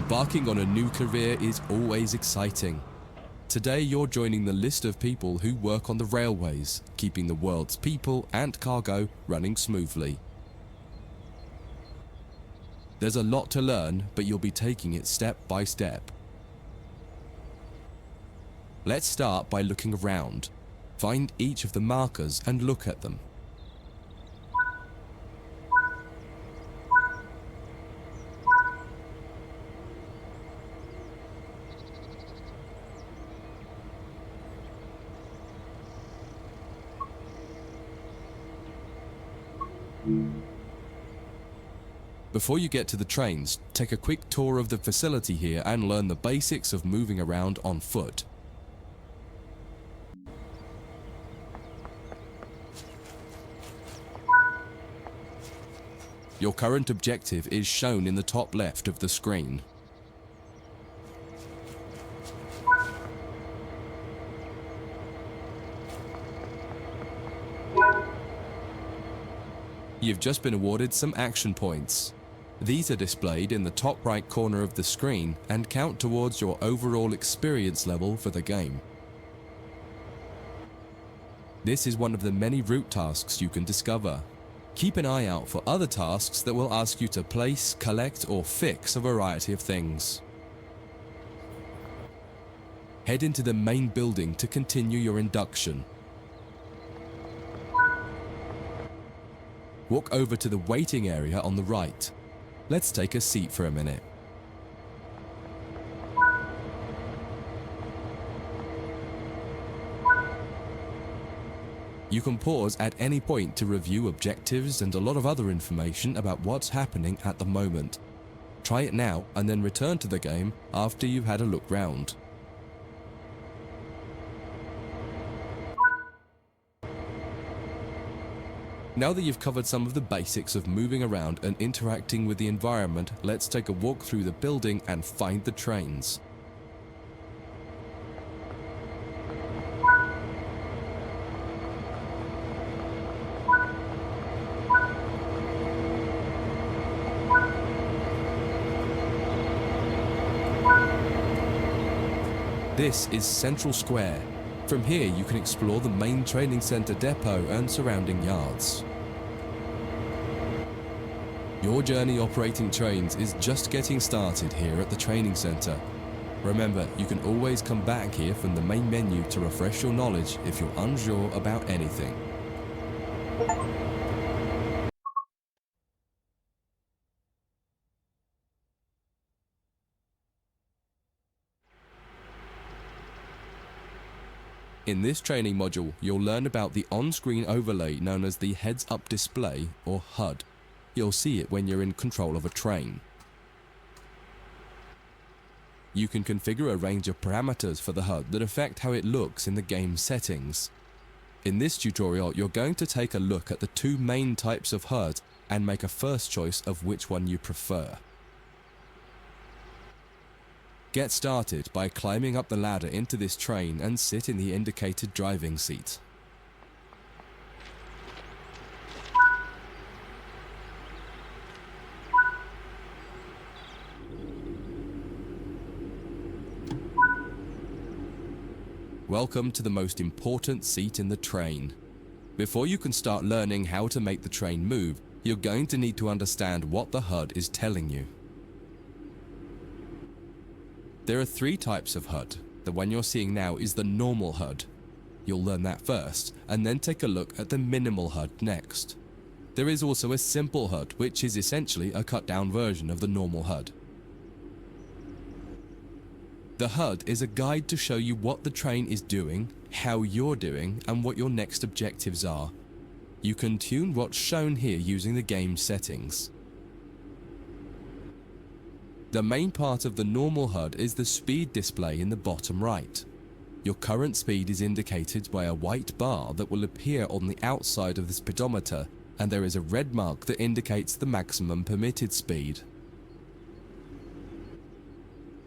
Embarking on a new career is always exciting. Today you're joining the list of people who work on the railways, keeping the world's people and cargo running smoothly. There's a lot to learn, but you'll be taking it step by step. Let's start by looking around. Find each of the markers and look at them. Before you get to the trains, take a quick tour of the facility here and learn the basics of moving around on foot. Your current objective is shown in the top left of the screen. You've just been awarded some action points. These are displayed in the top right corner of the screen and count towards your overall experience level for the game. This is one of the many route tasks you can discover. Keep an eye out for other tasks that will ask you to place, collect, or fix a variety of things. Head into the main building to continue your induction. Walk over to the waiting area on the right. Let's take a seat for a minute. You can pause at any point to review objectives and a lot of other information about what's happening at the moment. Try it now and then return to the game after you've had a look round. Now that you've covered some of the basics of moving around and interacting with the environment, let's take a walk through the building and find the trains. This is Central Square. From here you can explore the main training centre depot and surrounding yards. Your journey operating trains is just getting started here at the training centre. Remember, you can always come back here from the main menu to refresh your knowledge if you're unsure about anything. In this training module, you'll learn about the on-screen overlay known as the heads-up display, or HUD. You'll see it when you're in control of a train. You can configure a range of parameters for the HUD that affect how it looks in the game settings. In this tutorial, you're going to take a look at the two main types of HUD and make a first choice of which one you prefer. Get started by climbing up the ladder into this train and sit in the indicated driving seat. Welcome to the most important seat in the train. Before you can start learning how to make the train move, you're going to need to understand what the HUD is telling you. There are three types of HUD. The one you're seeing now is the normal HUD. You'll learn that first, and then take a look at the minimal HUD next. There is also a simple HUD, which is essentially a cut-down version of the normal HUD. The HUD is a guide to show you what the train is doing, how you're doing, and what your next objectives are. You can tune what's shown here using the game settings. The main part of the normal HUD is the speed display in the bottom right. Your current speed is indicated by a white bar that will appear on the outside of the speedometer, and there is a red mark that indicates the maximum permitted speed.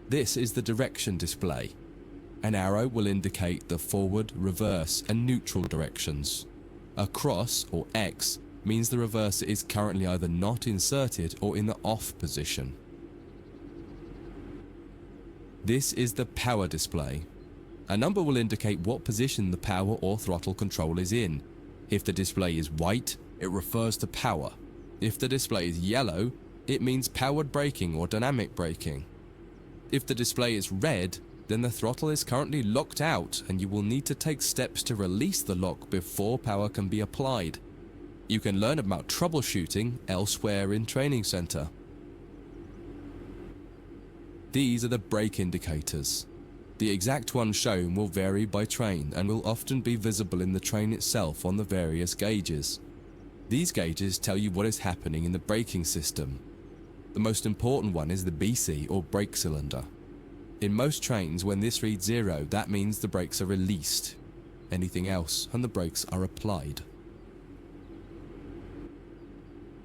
This is the direction display. An arrow will indicate the forward, reverse, and neutral directions. A cross, or X, means the reverser is currently either not inserted or in the off position. This is the power display. A number will indicate what position the power or throttle control is in. If the display is white, it refers to power. If the display is yellow, it means powered braking or dynamic braking. If the display is red, then the throttle is currently locked out and you will need to take steps to release the lock before power can be applied. You can learn about troubleshooting elsewhere in Training Center. These are the brake indicators. The exact one shown will vary by train and will often be visible in the train itself on the various gauges. These gauges tell you what is happening in the braking system. The most important one is the BC or brake cylinder. In most trains, when this reads 0, that means the brakes are released. Anything else and the brakes are applied.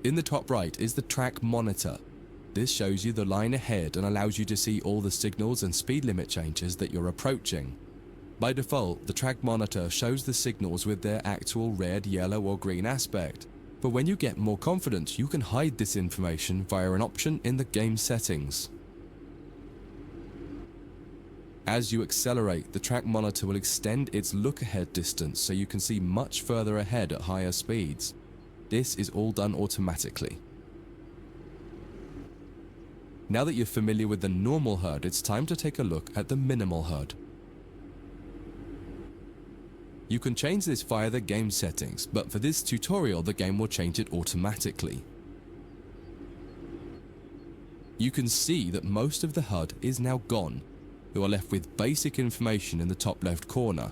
In the top right is the track monitor. This shows you the line ahead and allows you to see all the signals and speed limit changes that you're approaching. By default, the track monitor shows the signals with their actual red, yellow or green aspect. But when you get more confident, you can hide this information via an option in the game settings. As you accelerate, the track monitor will extend its look-ahead distance so you can see much further ahead at higher speeds. This is all done automatically. Now that you're familiar with the normal HUD, it's time to take a look at the minimal HUD. You can change this via the game settings, but for this tutorial the game will change it automatically. You can see that most of the HUD is now gone. You are left with basic information in the top left corner.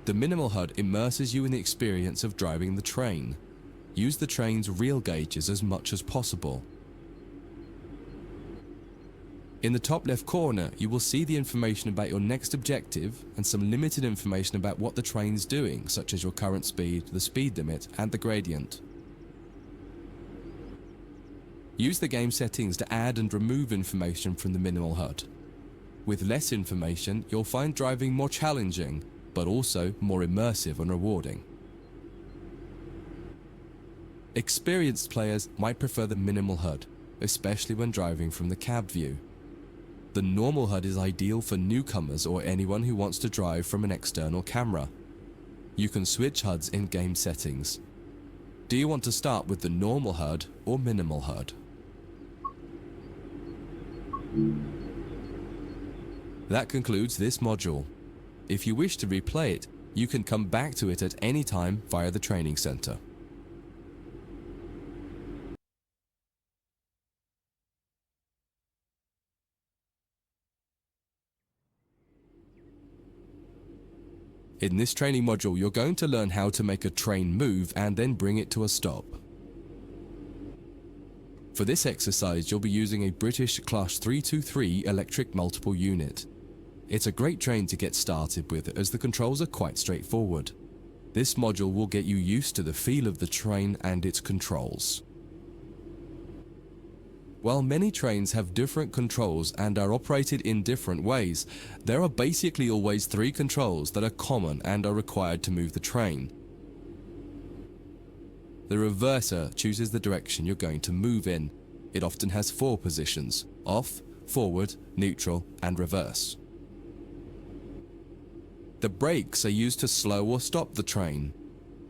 The minimal HUD immerses you in the experience of driving the train. Use the train's real gauges as much as possible. In the top left corner, you will see the information about your next objective and some limited information about what the train's doing, such as your current speed, the speed limit, and the gradient. Use the game settings to add and remove information from the minimal HUD. With less information, you'll find driving more challenging, but also more immersive and rewarding. Experienced players might prefer the minimal HUD, especially when driving from the cab view. The normal HUD is ideal for newcomers or anyone who wants to drive from an external camera. You can switch HUDs in game settings. Do you want to start with the normal HUD or minimal HUD? That concludes this module. If you wish to replay it, you can come back to it at any time via the training center. In this training module, you're going to learn how to make a train move and then bring it to a stop. For this exercise, you'll be using a British Class 323 electric multiple unit. It's a great train to get started with as the controls are quite straightforward. This module will get you used to the feel of the train and its controls. While many trains have different controls and are operated in different ways, there are basically always 3 controls that are common and are required to move the train. The reverser chooses the direction you're going to move in. It often has 4 positions: off, forward, neutral, and reverse. The brakes are used to slow or stop the train.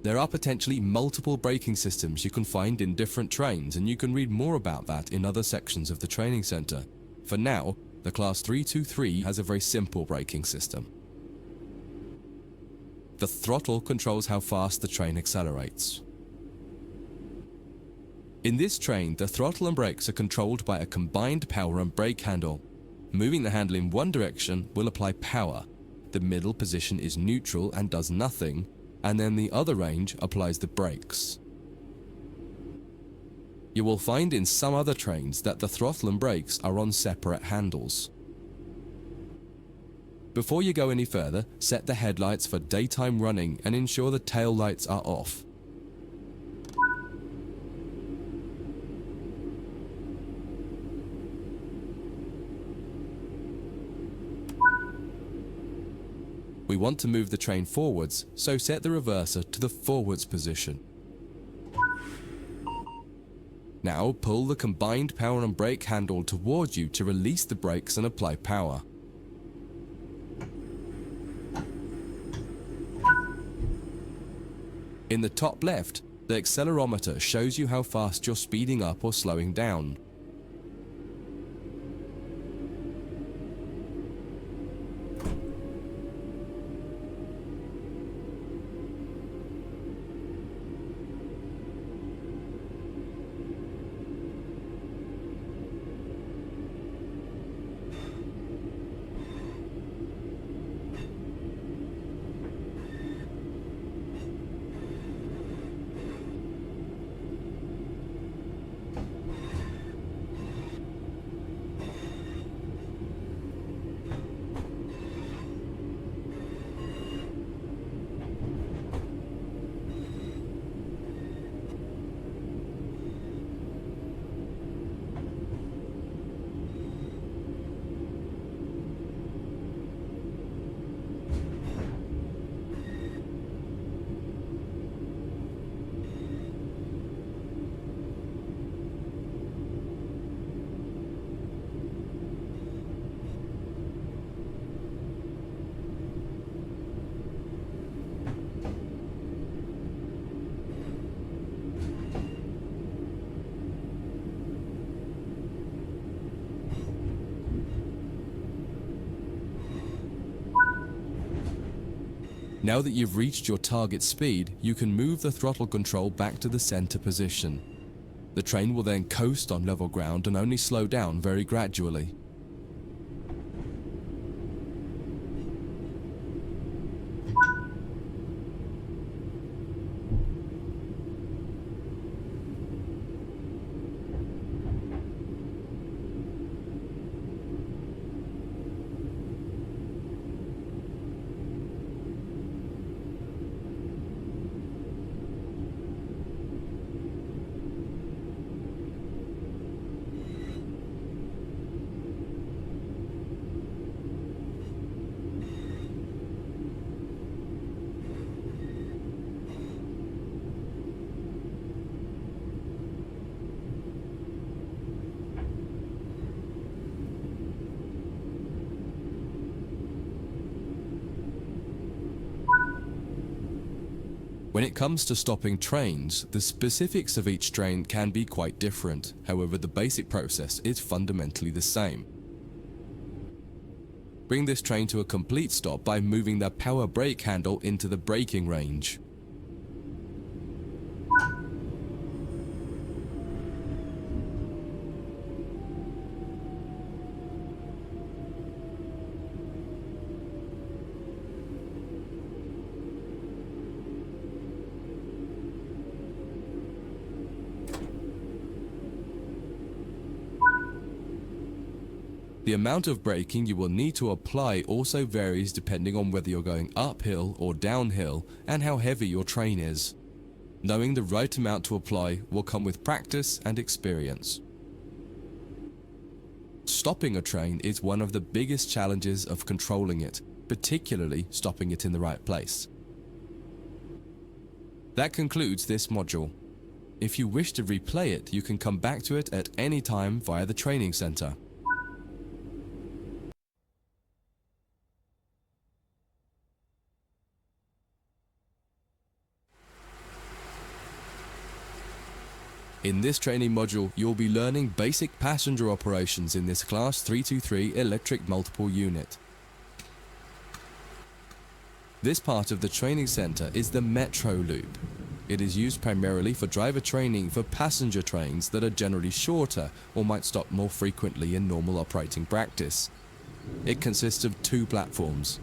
There are potentially multiple braking systems you can find in different trains, and you can read more about that in other sections of the training center. For now, the Class 323 has a very simple braking system. The throttle controls how fast the train accelerates. In this train, the throttle and brakes are controlled by a combined power and brake handle. Moving the handle in one direction will apply power. The middle position is neutral and does nothing, and then the other range applies the brakes. You will find in some other trains that the throttle and brakes are on separate handles. Before you go any further, set the headlights for daytime running and ensure the tail lights are off. We want to move the train forwards, so set the reverser to the forwards position. Now pull the combined power and brake handle towards you to release the brakes and apply power. In the top left, the accelerometer shows you how fast you're speeding up or slowing down. Now that you've reached your target speed, you can move the throttle control back to the center position. The train will then coast on level ground and only slow down very gradually. When it comes to stopping trains, the specifics of each train can be quite different. However, the basic process is fundamentally the same. Bring this train to a complete stop by moving the power brake handle into the braking range. The amount of braking you will need to apply also varies depending on whether you're going uphill or downhill and how heavy your train is. Knowing the right amount to apply will come with practice and experience. Stopping a train is one of the biggest challenges of controlling it, particularly stopping it in the right place. That concludes this module. If you wish to replay it, you can come back to it at any time via the training center. In this training module, you'll be learning basic passenger operations in this Class 323 electric multiple unit. This part of the training center is the metro loop. It is used primarily for driver training for passenger trains that are generally shorter or might stop more frequently in normal operating practice. It consists of 2 platforms.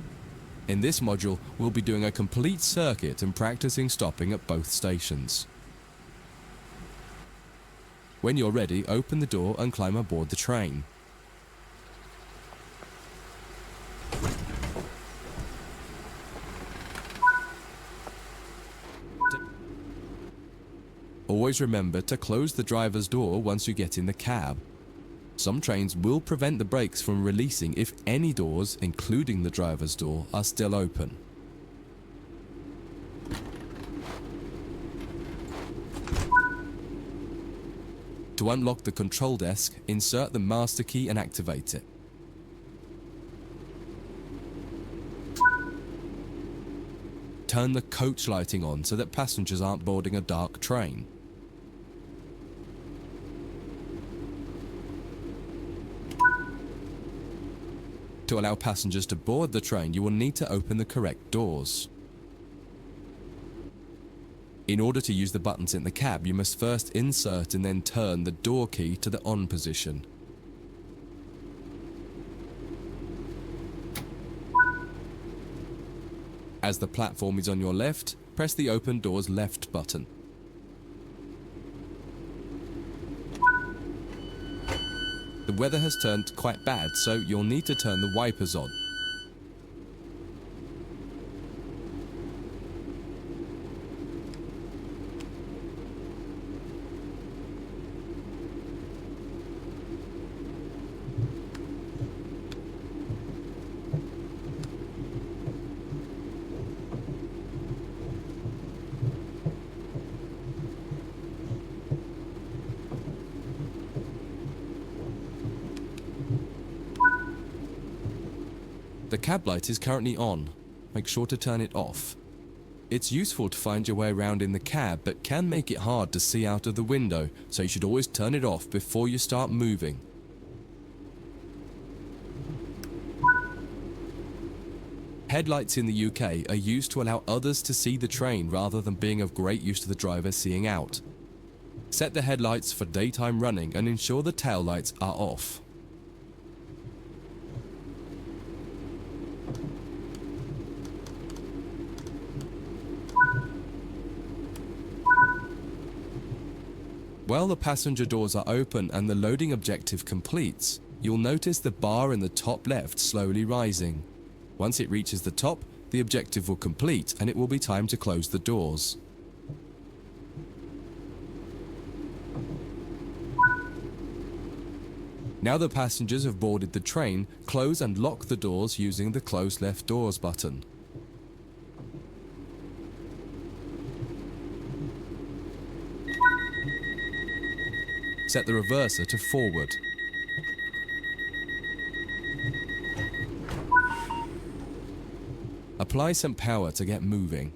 In this module, we'll be doing a complete circuit and practicing stopping at both stations. When you're ready, open the door and climb aboard the train. Always remember to close the driver's door once you get in the cab. Some trains will prevent the brakes from releasing if any doors, including the driver's door, are still open. To unlock the control desk, insert the master key and activate it. Turn the coach lighting on so that passengers aren't boarding a dark train. To allow passengers to board the train, you will need to open the correct doors. In order to use the buttons in the cab, you must first insert and then turn the door key to the on position. As the platform is on your left, press the open doors left button. The weather has turned quite bad, so you'll need to turn the wipers on. The cab light is currently on. Make sure to turn it off. It's useful to find your way around in the cab, but can make it hard to see out of the window, so you should always turn it off before you start moving. Headlights in the UK are used to allow others to see the train rather than being of great use to the driver seeing out. Set the headlights for daytime running and ensure the tail lights are off. While the passenger doors are open and the loading objective completes, you'll notice the bar in the top left slowly rising. Once it reaches the top, the objective will complete and it will be time to close the doors. Now the passengers have boarded the train, close and lock the doors using the close left doors button. Set the reverser to forward. Apply some power to get moving.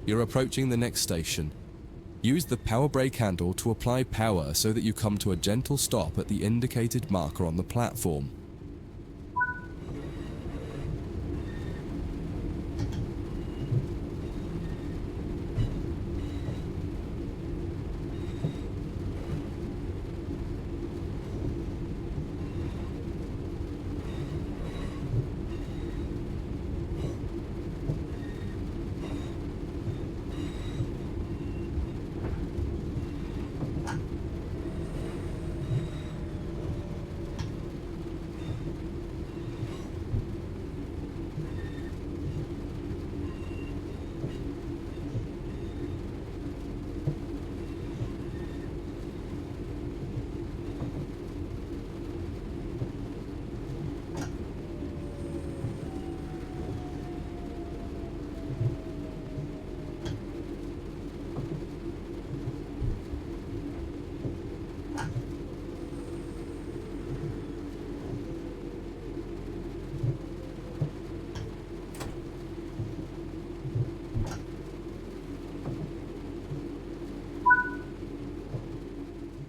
You're approaching the next station. Use the power brake handle to apply power so that you come to a gentle stop at the indicated marker on the platform.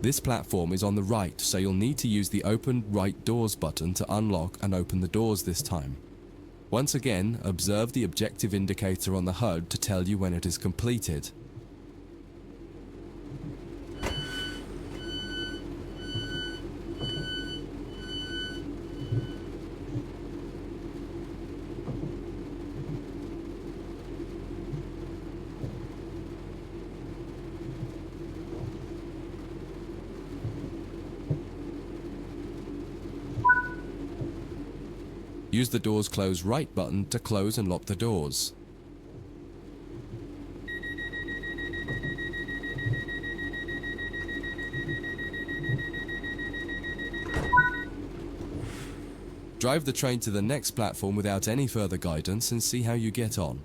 This platform is on the right, so you'll need to use the Open Right Doors button to unlock and open the doors this time. Once again, observe the objective indicator on the HUD to tell you when it is completed. Use the Doors Close Right button to close and lock the doors. Drive the train to the next platform without any further guidance and see how you get on.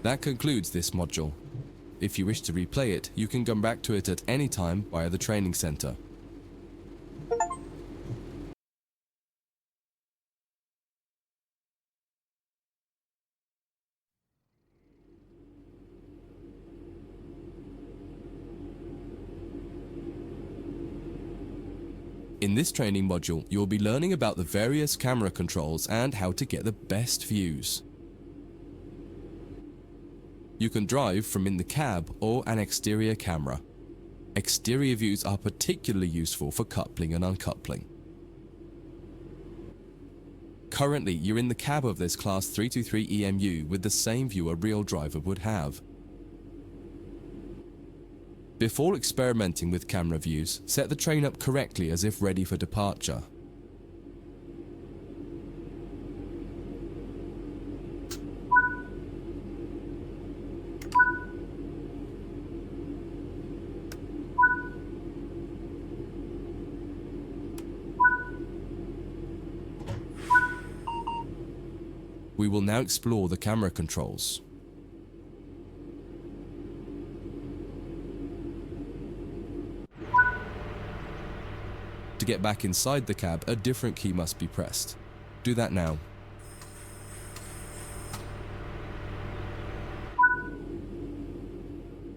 That concludes this module. If you wish to replay it, you can come back to it at any time via the training center. In this training module, you'll be learning about the various camera controls and how to get the best views. You can drive from in the cab or an exterior camera. Exterior views are particularly useful for coupling and uncoupling. Currently, you're in the cab of this Class 323 EMU with the same view a real driver would have. Before experimenting with camera views, set the train up correctly as if ready for departure. We will now explore the camera controls. To get back inside the cab, a different key must be pressed. Do that now.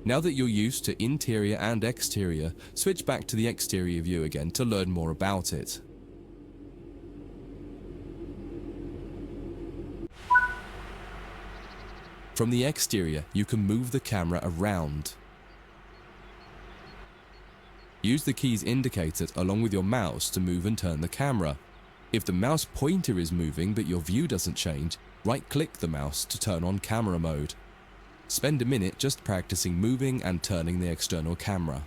Now that you're used to interior and exterior, switch back to the exterior view again to learn more about it. From the exterior, you can move the camera around. Use the keys indicated along with your mouse to move and turn the camera. If the mouse pointer is moving but your view doesn't change, right-click the mouse to turn on camera mode. Spend a minute just practicing moving and turning the external camera.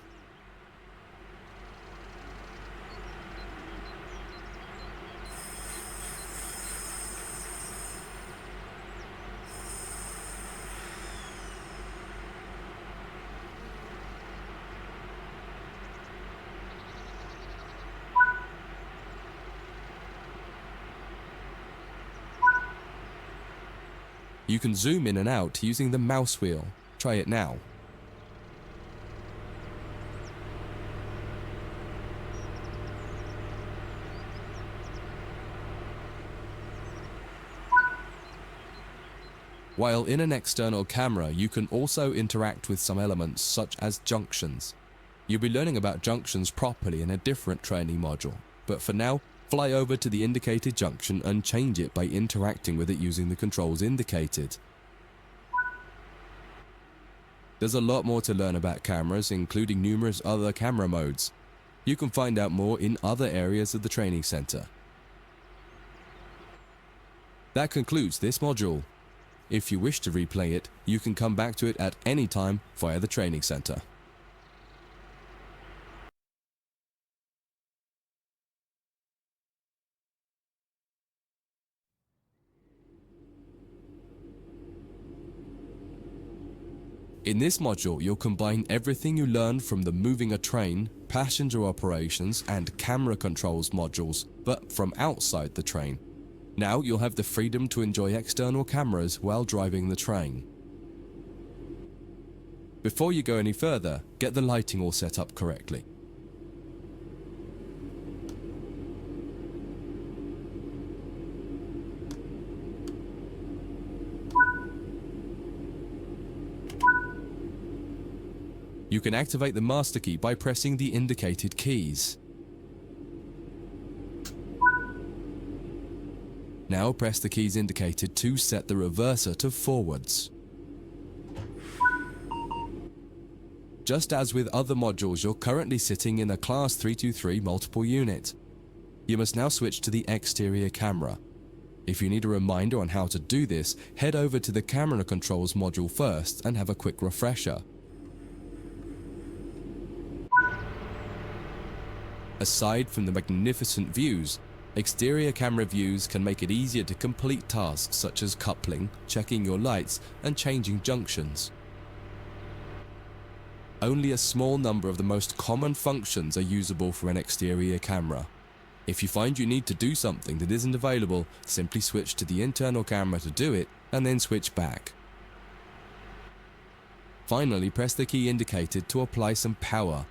You can zoom in and out using the mouse wheel. Try it now. While in an external camera, you can also interact with some elements such as junctions. You'll be learning about junctions properly in a different training module, but for now, fly over to the indicated junction and change it by interacting with it using the controls indicated. There's a lot more to learn about cameras, including numerous other camera modes. You can find out more in other areas of the training center. That concludes this module. If you wish to replay it, you can come back to it at any time via the training center. In this module, you'll combine everything you learned from the moving a train, passenger operations, and camera controls modules, but from outside the train. Now you'll have the freedom to enjoy external cameras while driving the train. Before you go any further, get the lighting all set up correctly. You can activate the master key by pressing the indicated keys. Now press the keys indicated to set the reverser to forwards. Just as with other modules, you're currently sitting in a Class 323 multiple unit. You must now switch to the exterior camera. If you need a reminder on how to do this, head over to the camera controls module first and have a quick refresher. Aside from the magnificent views, exterior camera views can make it easier to complete tasks such as coupling, checking your lights, and changing junctions. Only a small number of the most common functions are usable for an exterior camera. If you find you need to do something that isn't available, simply switch to the internal camera to do it, and then switch back. Finally, press the key indicated to apply some power.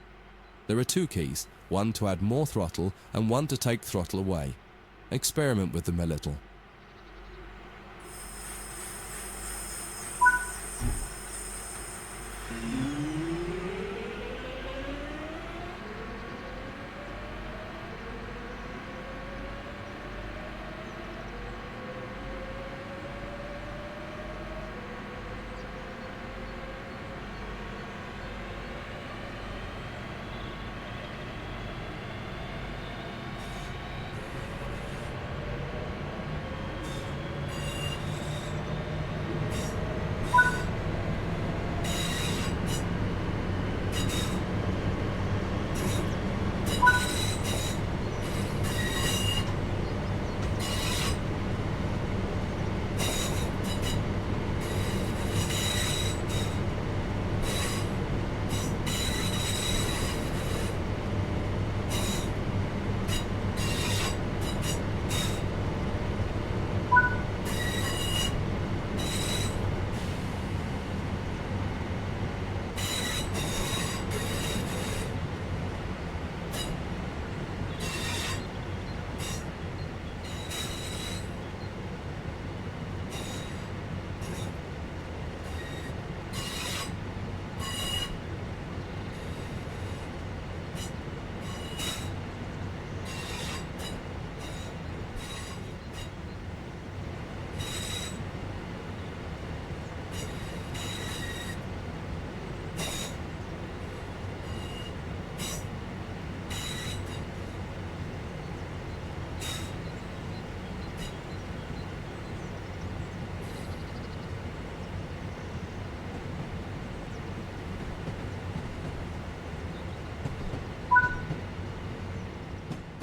There are two keys, one to add more throttle and one to take throttle away. Experiment with them a little.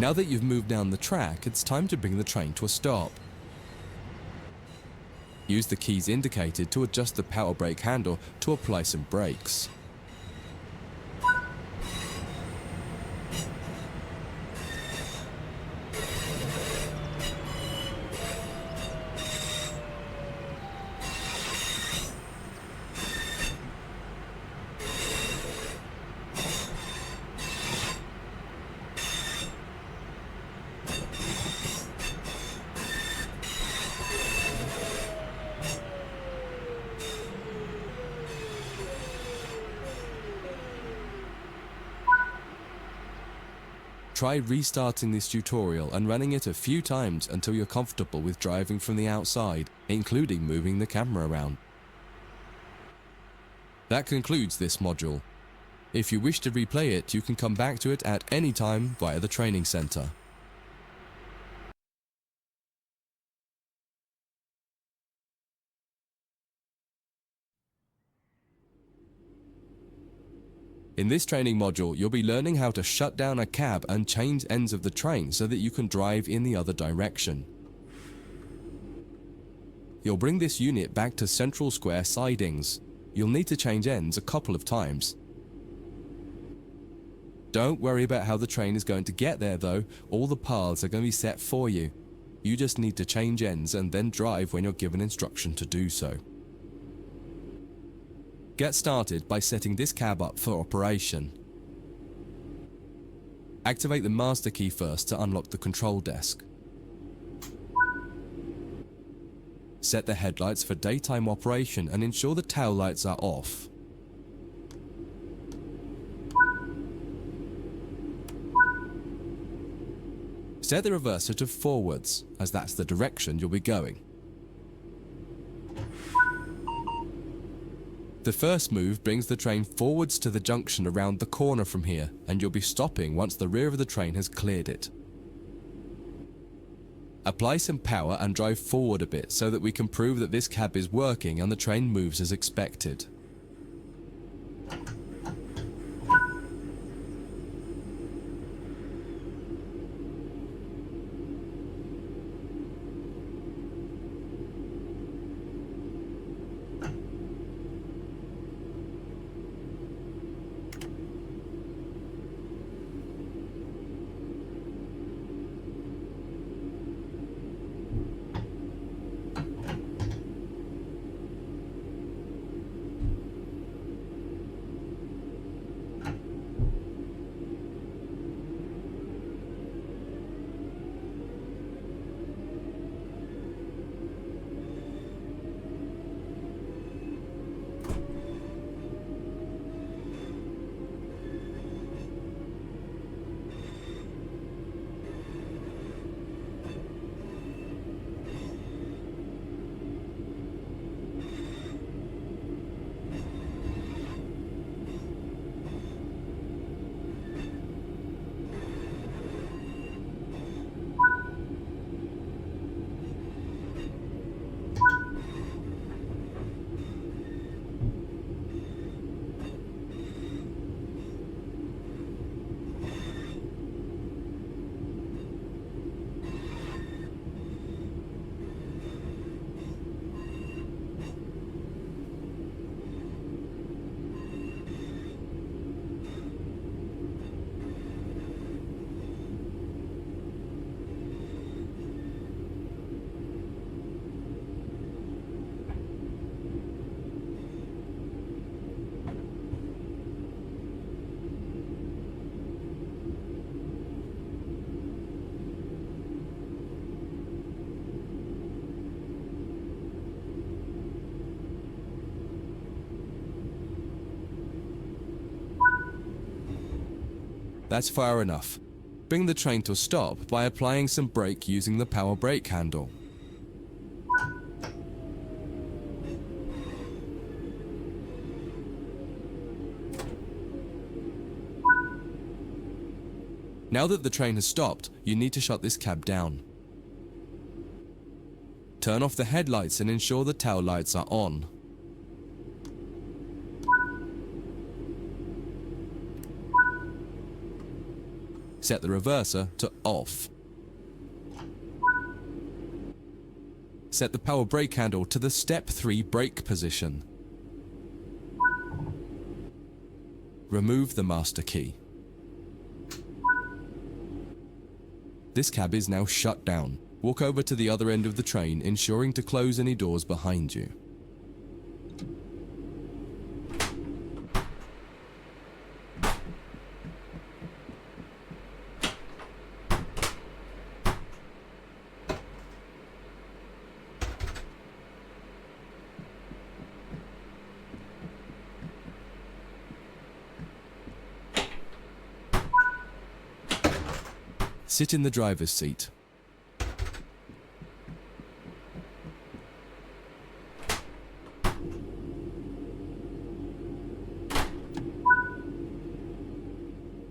Now that you've moved down the track, it's time to bring the train to a stop. Use the keys indicated to adjust the power brake handle to apply some brakes. Try restarting this tutorial and running it a few times until you're comfortable with driving from the outside, including moving the camera around. That concludes this module. If you wish to replay it, you can come back to it at any time via the training center. In this training module, you'll be learning how to shut down a cab and change ends of the train so that you can drive in the other direction. You'll bring this unit back to central square sidings. You'll need to change ends a couple of times. Don't worry about how the train is going to get there though, all the paths are going to be set for you. You just need to change ends and then drive when you're given instruction to do so. Get started by setting this cab up for operation. Activate the master key first to unlock the control desk. Set the headlights for daytime operation and ensure the tail lights are off. Set the reverser to forwards, as that's the direction you'll be going. The first move brings the train forwards to the junction around the corner from here, and you'll be stopping once the rear of the train has cleared it. Apply some power and drive forward a bit so that we can prove that this cab is working and the train moves as expected. That's far enough. Bring the train to a stop by applying some brake using the power brake handle. Now that the train has stopped, you need to shut this cab down. Turn off the headlights and ensure the tail lights are on. Set the reverser to off. Set the power brake handle to the step 3 brake position. Remove the master key. This cab is now shut down. Walk over to the other end of the train, ensuring to close any doors behind you. Sit in the driver's seat.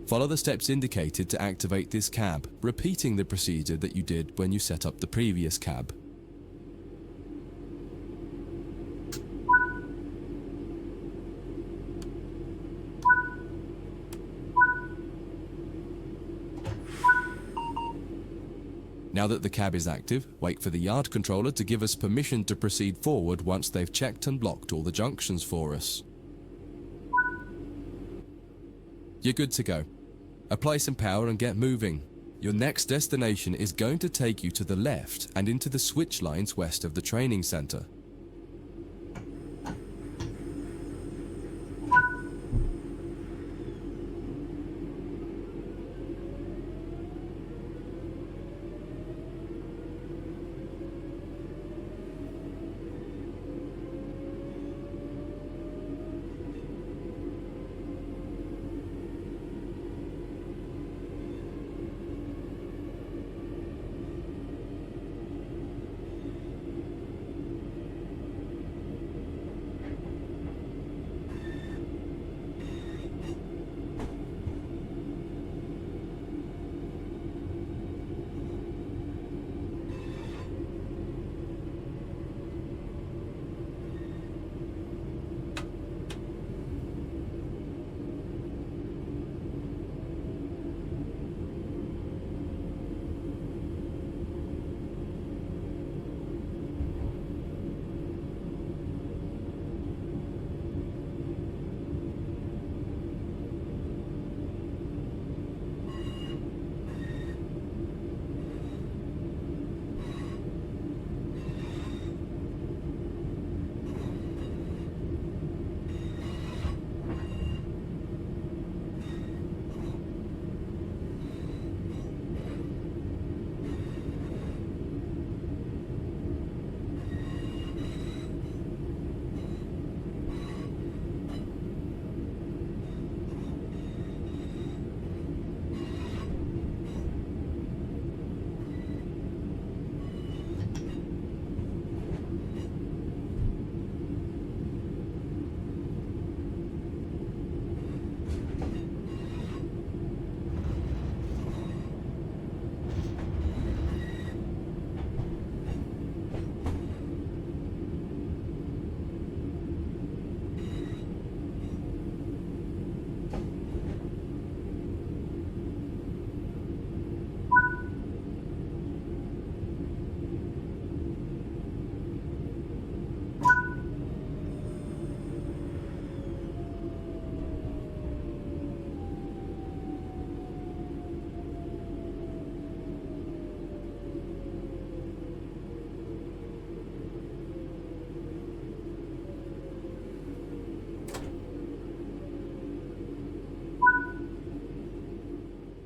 Follow the steps indicated to activate this cab, repeating the procedure that you did when you set up the previous cab. Now that the cab is active, wait for the yard controller to give us permission to proceed forward once they've checked and blocked all the junctions for us. You're good to go. Apply some power and get moving. Your next destination is going to take you to the left and into the switch lines west of the training center.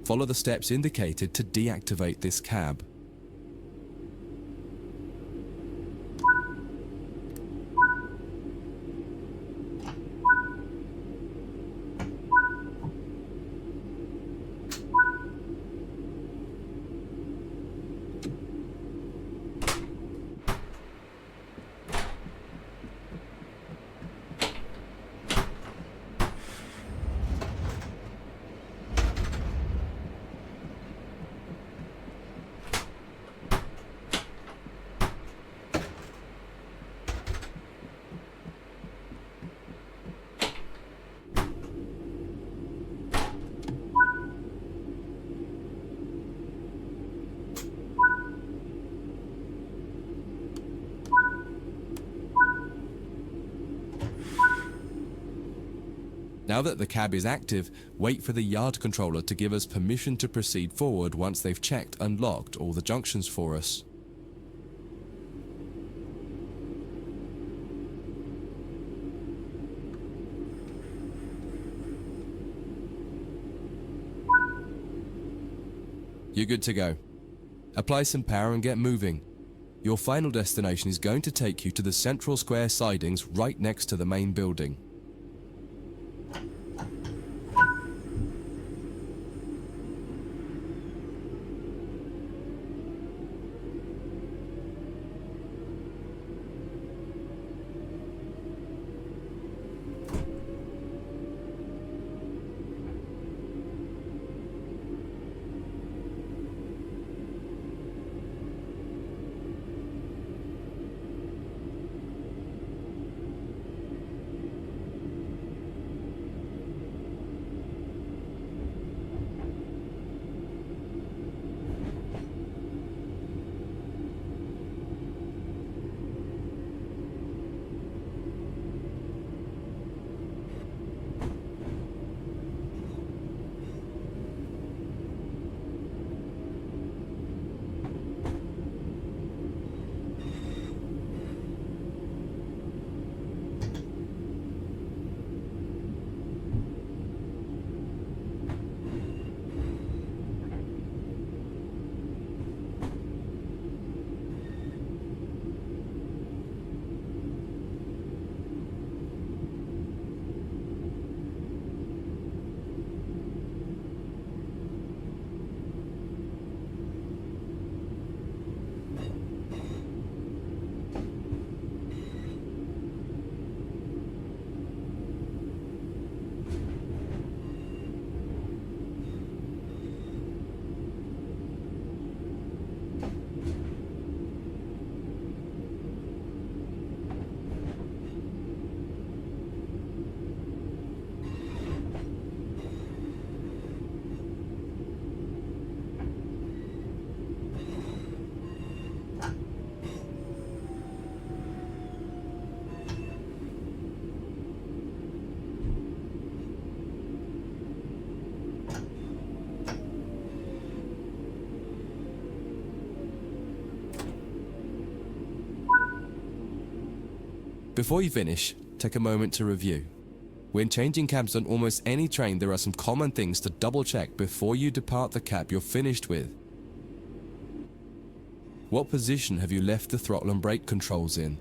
Follow the steps indicated to deactivate this cab. Now that the cab is active, wait for the yard controller to give us permission to proceed forward once they've checked and locked all the junctions for us. You're good to go. Apply some power and get moving. Your final destination is going to take you to the central square sidings right next to the main building. Before you finish, take a moment to review. When changing cabs on almost any train, there are some common things to double check before you depart the cab you're finished with. What position have you left the throttle and brake controls in?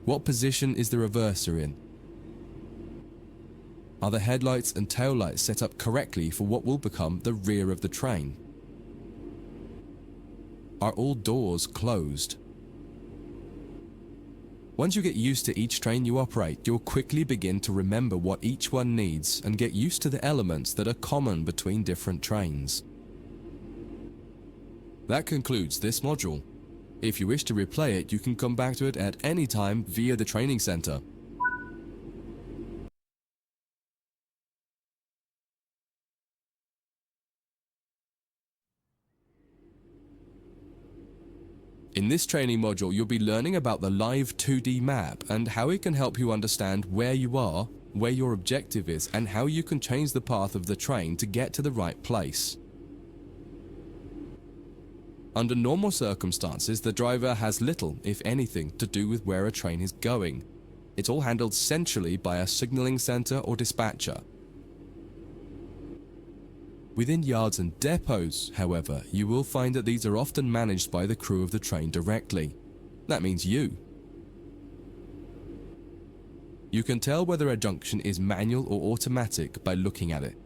What position is the reverser in? Are the headlights and tail lights set up correctly for what will become the rear of the train? Are all doors closed? Once you get used to each train you operate, you'll quickly begin to remember what each one needs and get used to the elements that are common between different trains. That concludes this module. If you wish to replay it, you can come back to it at any time via the training center. In this training module, you'll be learning about the live 2D map and how it can help you understand where you are, where your objective is, and how you can change the path of the train to get to the right place. Under normal circumstances, the driver has little, if anything, to do with where a train is going. It's all handled centrally by a signaling center or dispatcher. Within yards and depots, however, you will find that these are often managed by the crew of the train directly. That means you. You can tell whether a junction is manual or automatic by looking at it.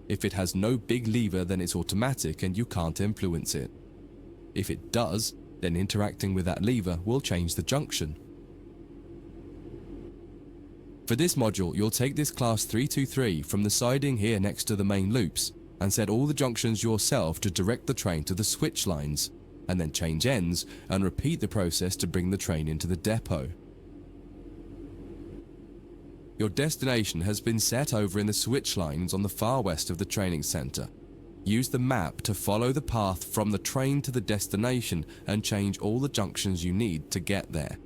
If it has no big lever, then it's automatic and you can't influence it. If it does, then interacting with that lever will change the junction. For this module, you'll take this class 323 from the siding here next to the main loops, and set all the junctions yourself to direct the train to the switch lines, and then change ends and repeat the process to bring the train into the depot. Your destination has been set over in the switch lines on the far west of the training center. Use the map to follow the path from the train to the destination and change all the junctions you need to get there.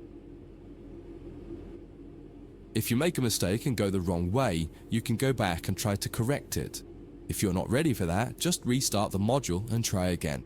If you make a mistake and go the wrong way, you can go back and try to correct it. If you're not ready for that, just restart the module and try again.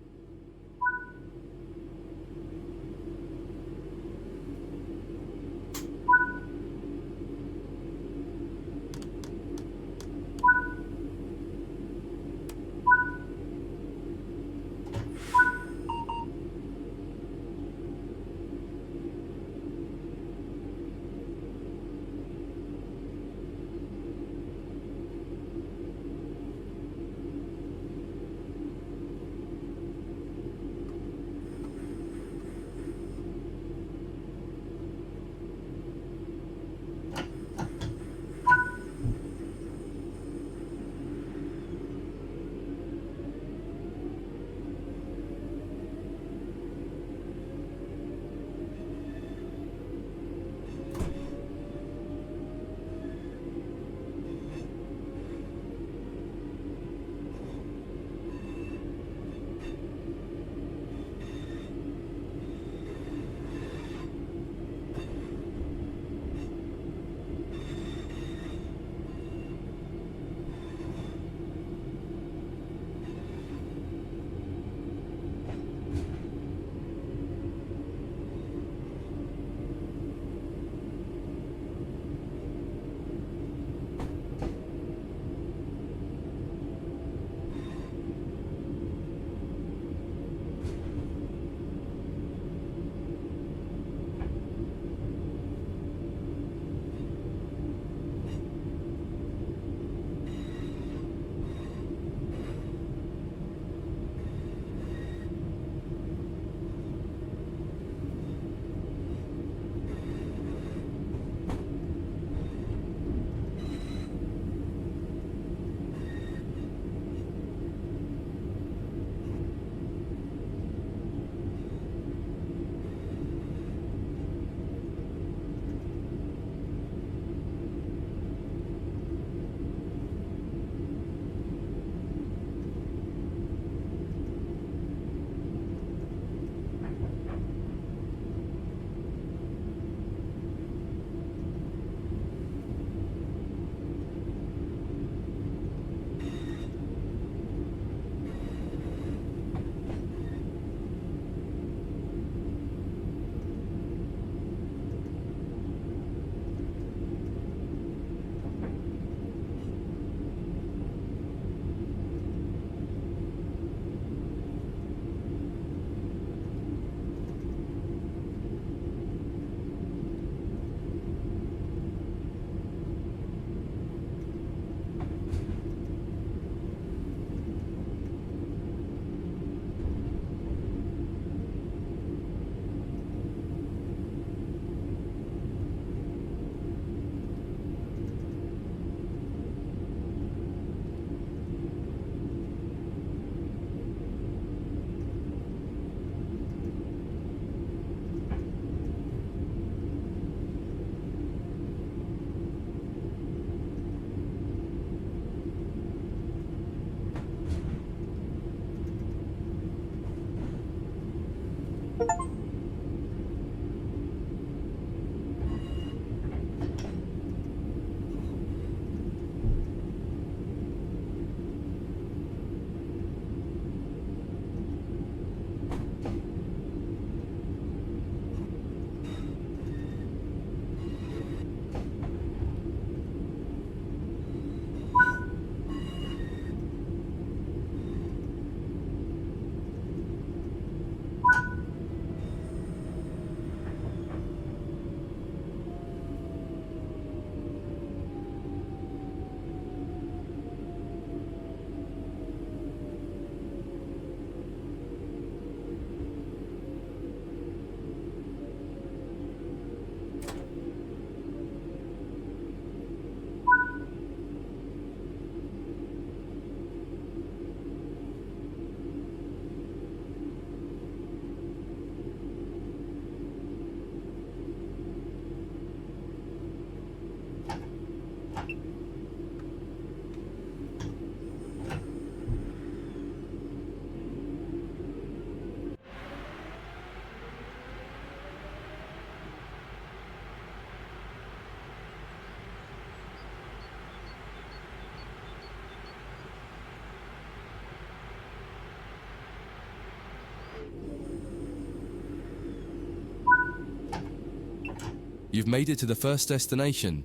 You've made it to the first destination.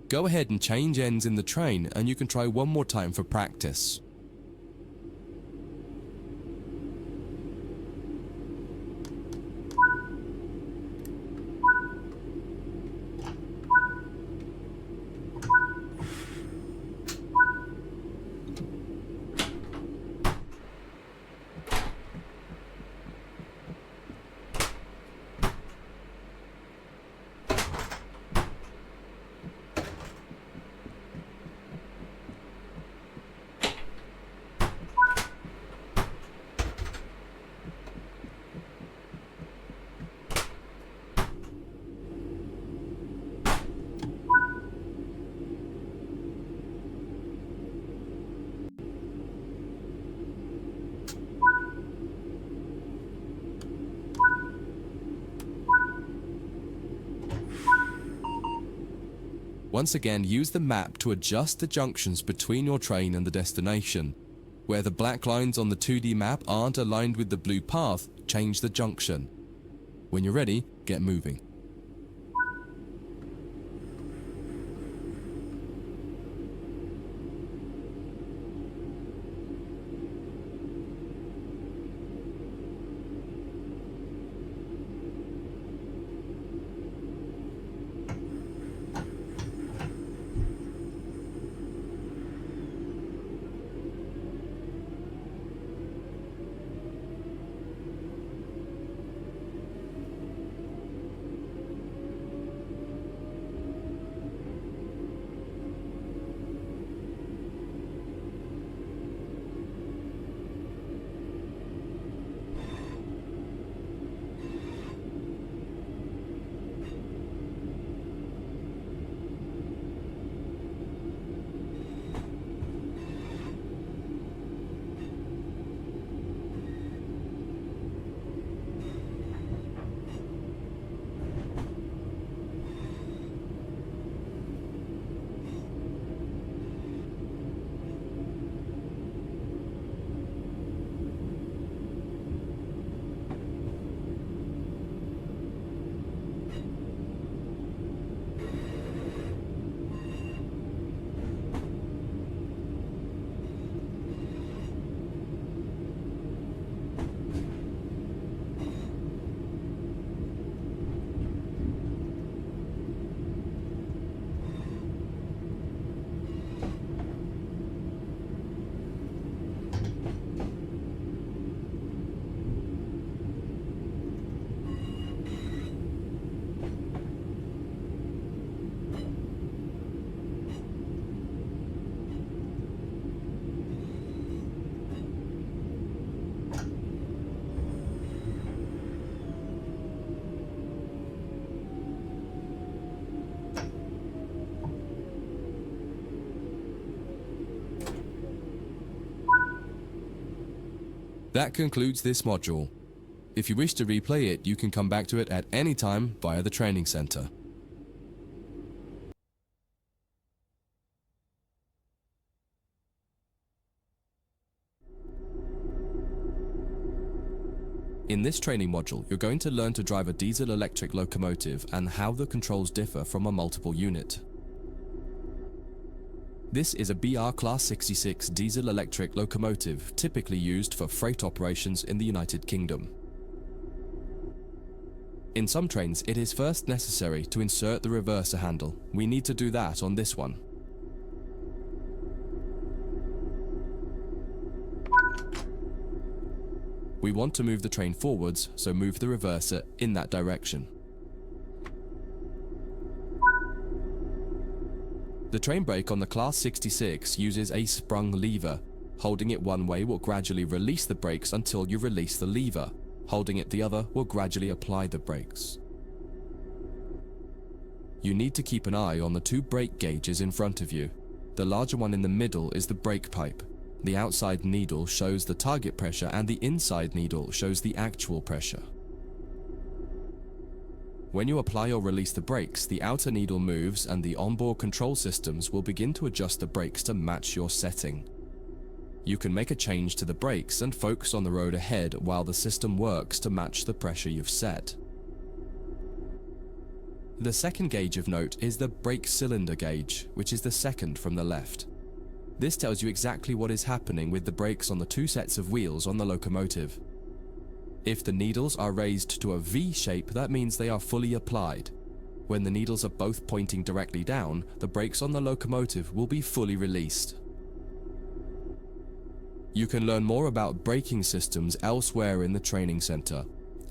Go ahead and change ends in the train and you can try one more time for practice. Once again, use the map to adjust the junctions between your train and the destination. Where the black lines on the 2D map aren't aligned with the blue path, change the junction. When you're ready, get moving. That concludes this module. If you wish to replay it, you can come back to it at any time via the training center. In this training module, you're going to learn to drive a diesel-electric locomotive and how the controls differ from a multiple unit. This is a BR Class 66 diesel-electric locomotive typically used for freight operations in the United Kingdom. In some trains, it is first necessary to insert the reverser handle. We need to do that on this one. We want to move the train forwards, so move the reverser in that direction. The train brake on the Class 66 uses a sprung lever. Holding it one way will gradually release the brakes until you release the lever. Holding it the other will gradually apply the brakes. You need to keep an eye on the two brake gauges in front of you. The larger one in the middle is the brake pipe. The outside needle shows the target pressure and the inside needle shows the actual pressure. When you apply or release the brakes, the outer needle moves and the onboard control systems will begin to adjust the brakes to match your setting. You can make a change to the brakes and focus on the road ahead while the system works to match the pressure you've set. The second gauge of note is the brake cylinder gauge, which is the second from the left. This tells you exactly what is happening with the brakes on the two sets of wheels on the locomotive. If the needles are raised to a V shape, that means they are fully applied. When the needles are both pointing directly down, the brakes on the locomotive will be fully released. You can learn more about braking systems elsewhere in the training center.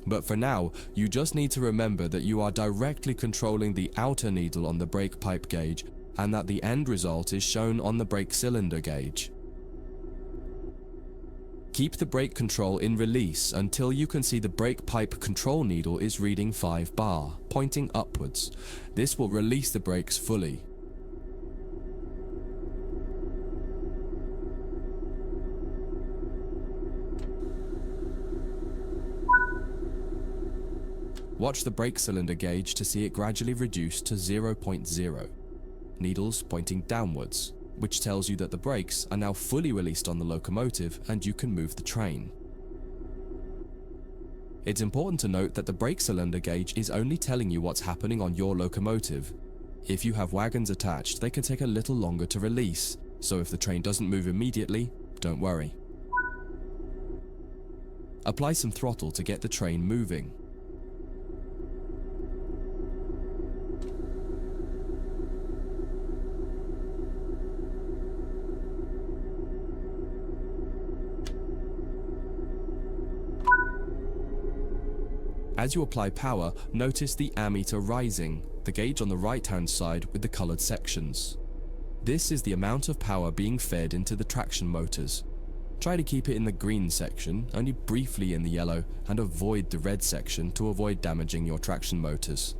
But for now, you just need to remember that you are directly controlling the outer needle on the brake pipe gauge and that the end result is shown on the brake cylinder gauge. Keep the brake control in release until you can see the brake pipe control needle is reading 5 bar, pointing upwards. This will release the brakes fully. Watch the brake cylinder gauge to see it gradually reduce to 0.0, needles pointing downwards, which tells you that the brakes are now fully released on the locomotive and you can move the train. It's important to note that the brake cylinder gauge is only telling you what's happening on your locomotive. If you have wagons attached, they can take a little longer to release, so if the train doesn't move immediately, don't worry. Apply some throttle to get the train moving. As you apply power, notice the ammeter rising, the gauge on the right-hand side with the colored sections. This is the amount of power being fed into the traction motors. Try to keep it in the green section, only briefly in the yellow, and avoid the red section to avoid damaging your traction motors.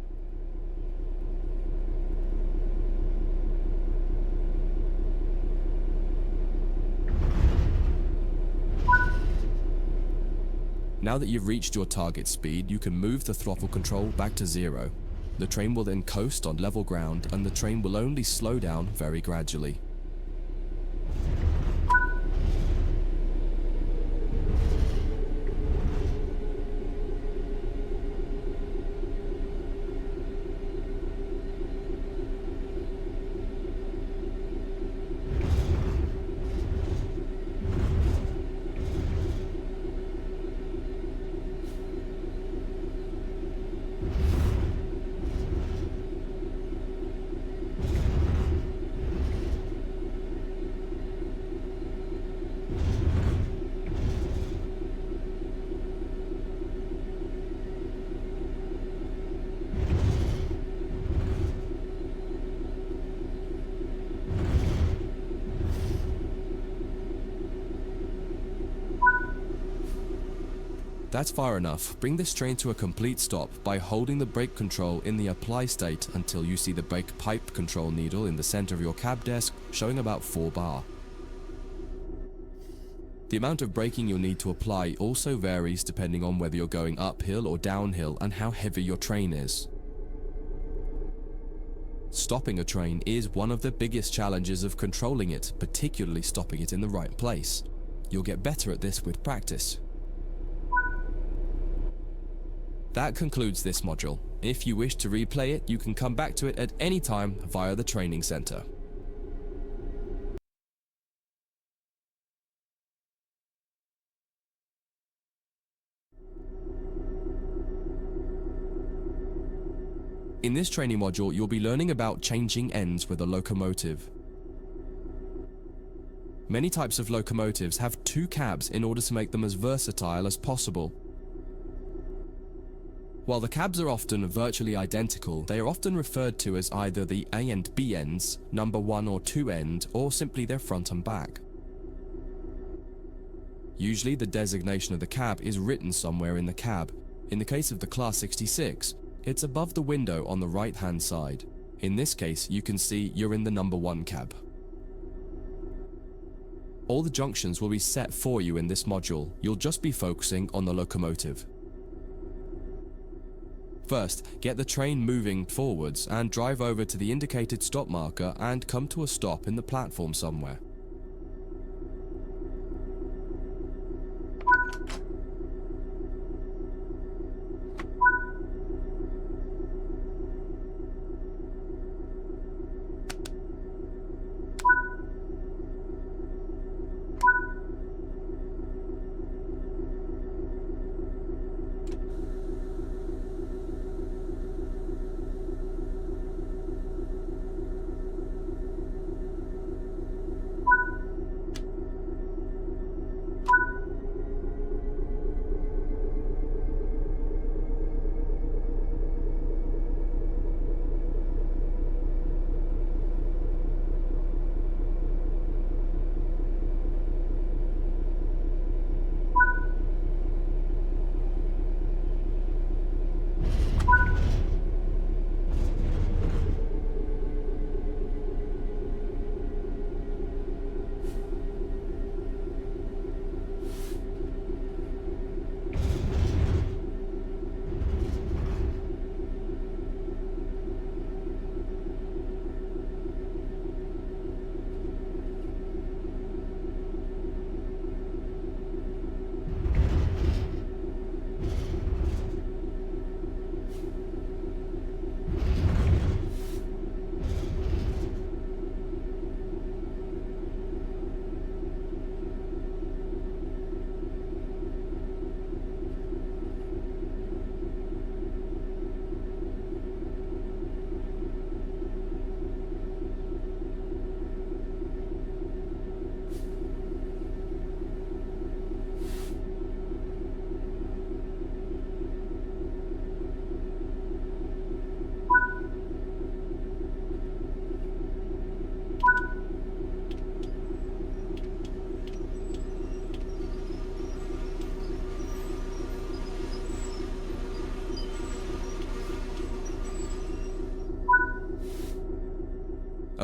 Now that you've reached your target speed, you can move the throttle control back to 0. The train will then coast on level ground and the train will only slow down very gradually. That's far enough. Bring this train to a complete stop by holding the brake control in the apply state until you see the brake pipe control needle in the center of your cab desk showing about 4 bar. The amount of braking you'll need to apply also varies depending on whether you're going uphill or downhill and how heavy your train is. Stopping a train is one of the biggest challenges of controlling it, particularly stopping it in the right place. You'll get better at this with practice. That concludes this module. If you wish to replay it, you can come back to it at any time via the training center. In this training module, you'll be learning about changing ends with a locomotive. Many types of locomotives have 2 cabs in order to make them as versatile as possible. While the cabs are often virtually identical, they are often referred to as either the A and B ends, number 1 or 2 end, or simply their front and back. Usually the designation of the cab is written somewhere in the cab. In the case of the Class 66, it's above the window on the right-hand side. In this case, you can see you're in the number 1 cab. All the junctions will be set for you in this module. You'll just be focusing on the locomotive. First, get the train moving forwards and drive over to the indicated stop marker and come to a stop in the platform somewhere.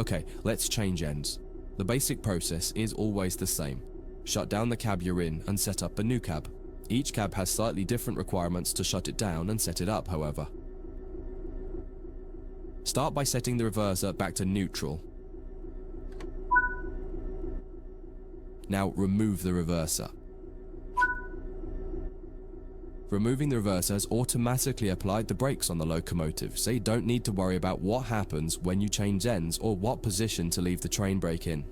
Okay, let's change ends. The basic process is always the same. Shut down the cab you're in and set up a new cab. Each cab has slightly different requirements to shut it down and set it up, however. Start by setting the reverser back to neutral. Now remove the reverser. Removing the reverser has automatically applied the brakes on the locomotive, so you don't need to worry about what happens when you change ends or what position to leave the train brake in.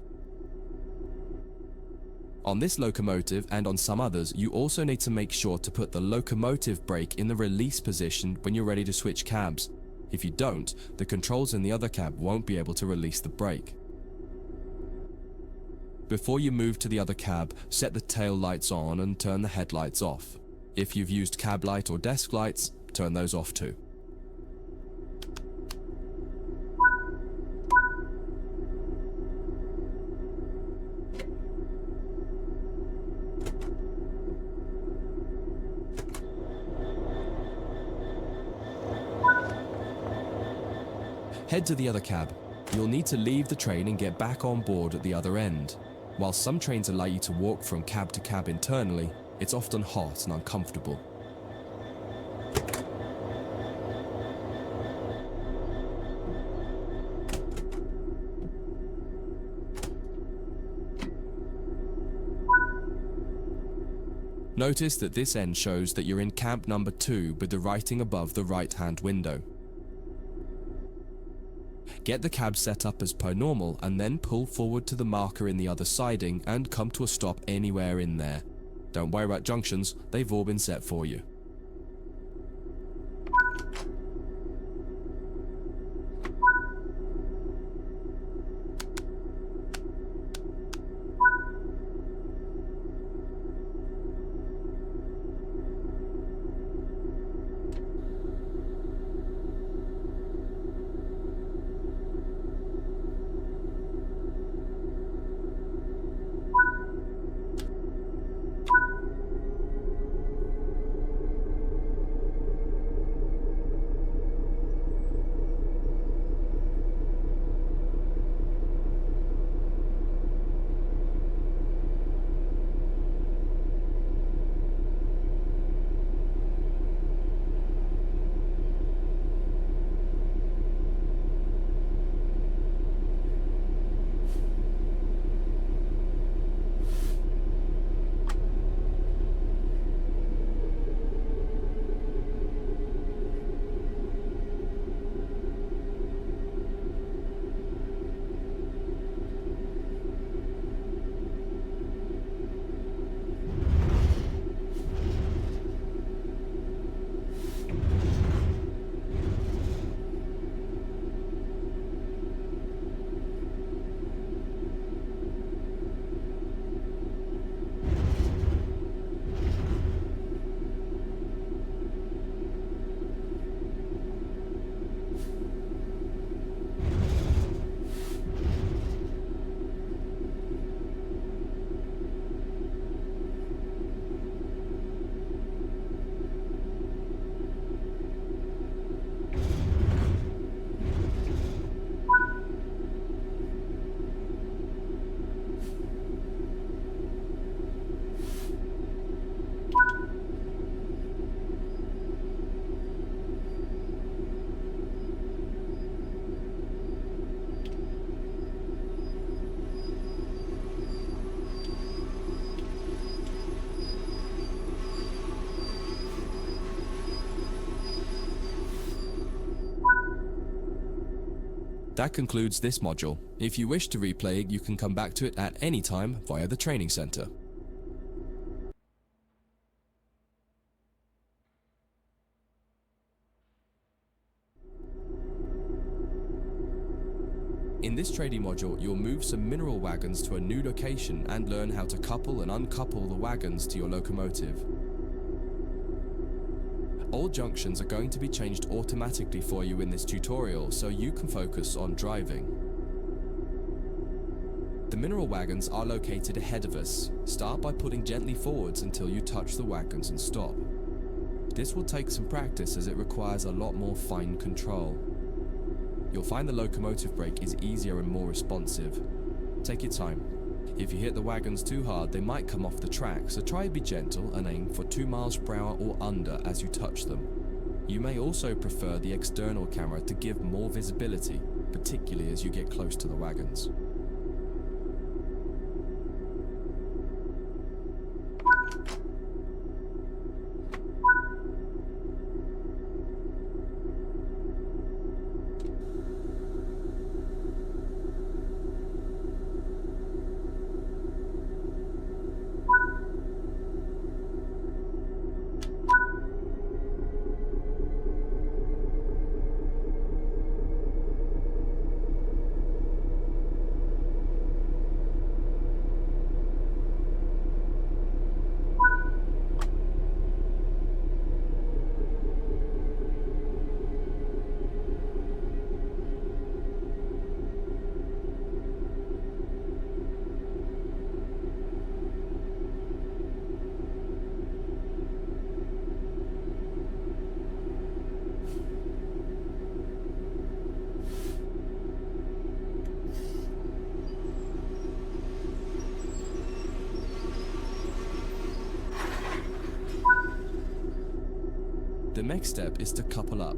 On this locomotive and on some others, you also need to make sure to put the locomotive brake in the release position when you're ready to switch cabs. If you don't, the controls in the other cab won't be able to release the brake. Before you move to the other cab, set the tail lights on and turn the headlights off. If you've used cab light or desk lights, turn those off too. Head to the other cab. You'll need to leave the train and get back on board at the other end. While some trains allow you to walk from cab to cab internally, it's often hot and uncomfortable. Notice that this end shows that you're in cab number 2 with the writing above the right-hand window. Get the cab set up as per normal and then pull forward to the marker in the other siding and come to a stop anywhere in there. Don't worry about junctions, they've all been set for you. That concludes this module. If you wish to replay it, you can come back to it at any time via the training center. In this trading module, you'll move some mineral wagons to a new location and learn how to couple and uncouple the wagons to your locomotive. All junctions are going to be changed automatically for you in this tutorial, so you can focus on driving. The mineral wagons are located ahead of us. Start by pulling gently forwards until you touch the wagons and stop. This will take some practice as it requires a lot more fine control. You'll find the locomotive brake is easier and more responsive. Take your time. If you hit the wagons too hard, they might come off the track, so try to be gentle and aim for 2 miles per hour or under as you touch them. You may also prefer the external camera to give more visibility, particularly as you get close to the wagons. The next step is to couple up.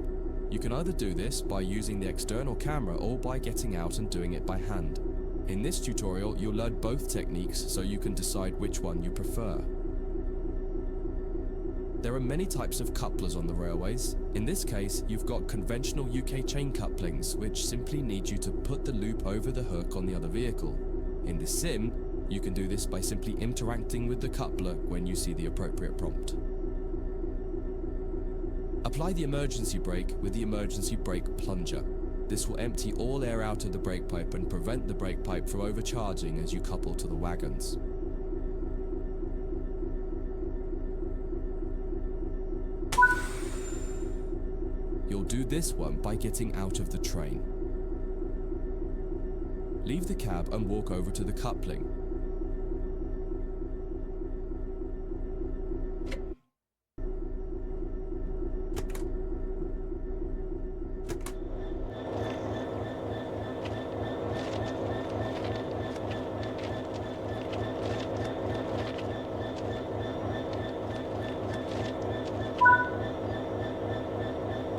You can either do this by using the external camera or by getting out and doing it by hand. In this tutorial, you'll learn both techniques so you can decide which one you prefer. There are many types of couplers on the railways. In this case, you've got conventional UK chain couplings, which simply need you to put the loop over the hook on the other vehicle. In the sim, you can do this by simply interacting with the coupler when you see the appropriate prompt. Apply the emergency brake with the emergency brake plunger. This will empty all air out of the brake pipe and prevent the brake pipe from overcharging as you couple to the wagons. You'll do this one by getting out of the train. Leave the cab and walk over to the coupling.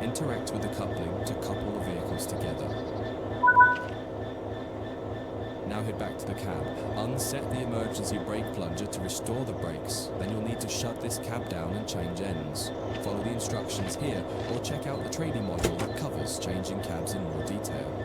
Interact with the coupling to couple the vehicles together. Now head back to the cab. Unset the emergency brake plunger to restore the brakes. Then you'll need to shut this cab down and change ends. Follow the instructions here or check out the trading module that covers changing cabs in more detail.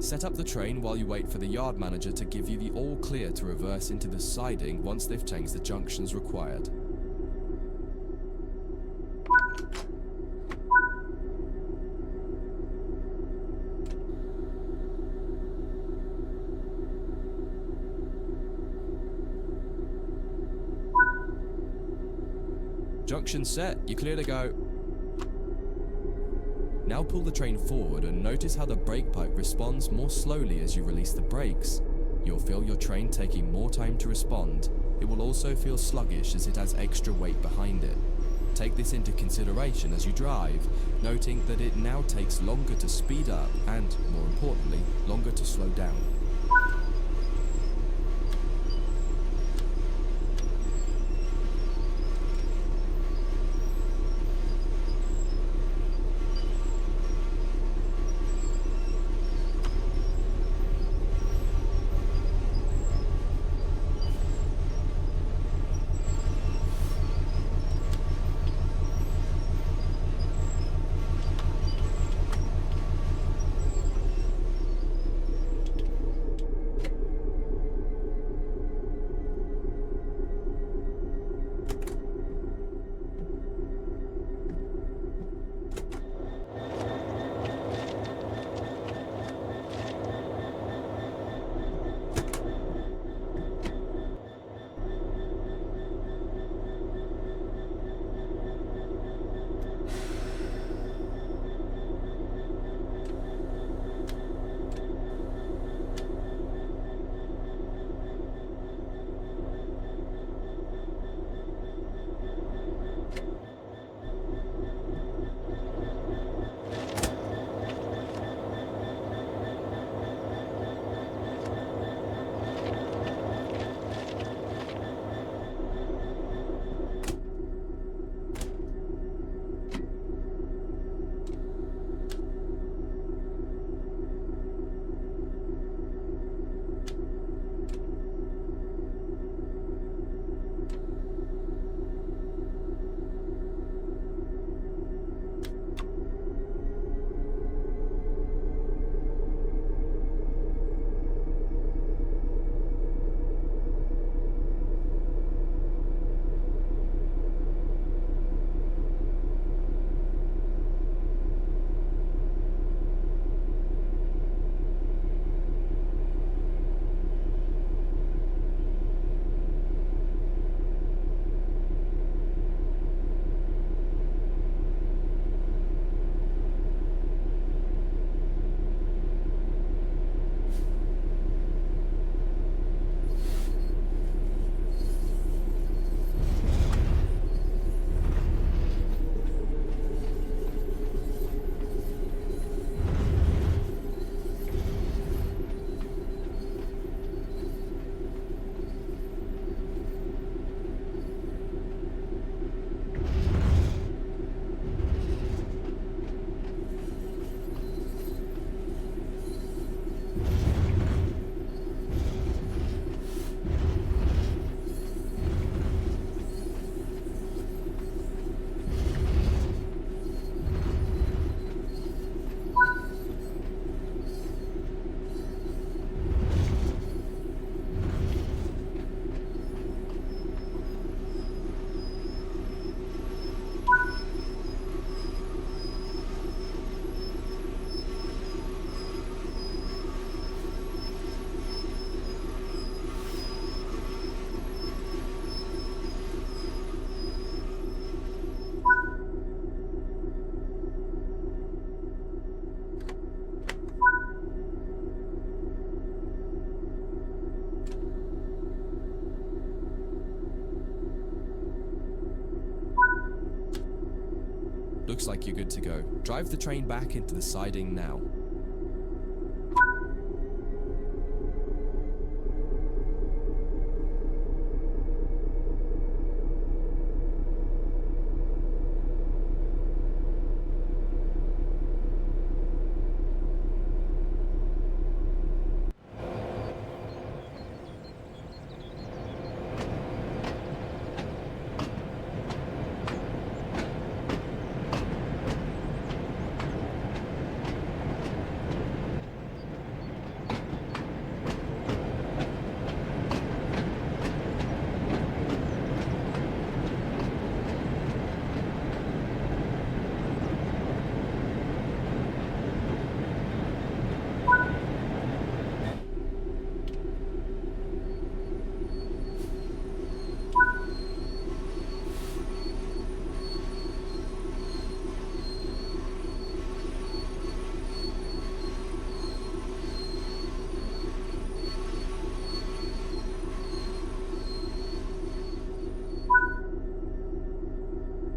Set up the train while you wait for the yard manager to give you the all clear to reverse into the siding once they've changed the junctions required. Junction set, you're clear to go. Now pull the train forward and notice how the brake pipe responds more slowly as you release the brakes. You'll feel your train taking more time to respond. It will also feel sluggish as it has extra weight behind it. Take this into consideration as you drive, noting that it now takes longer to speed up and, more importantly, longer to slow down. Looks like you're good to go. Drive the train back into the siding now.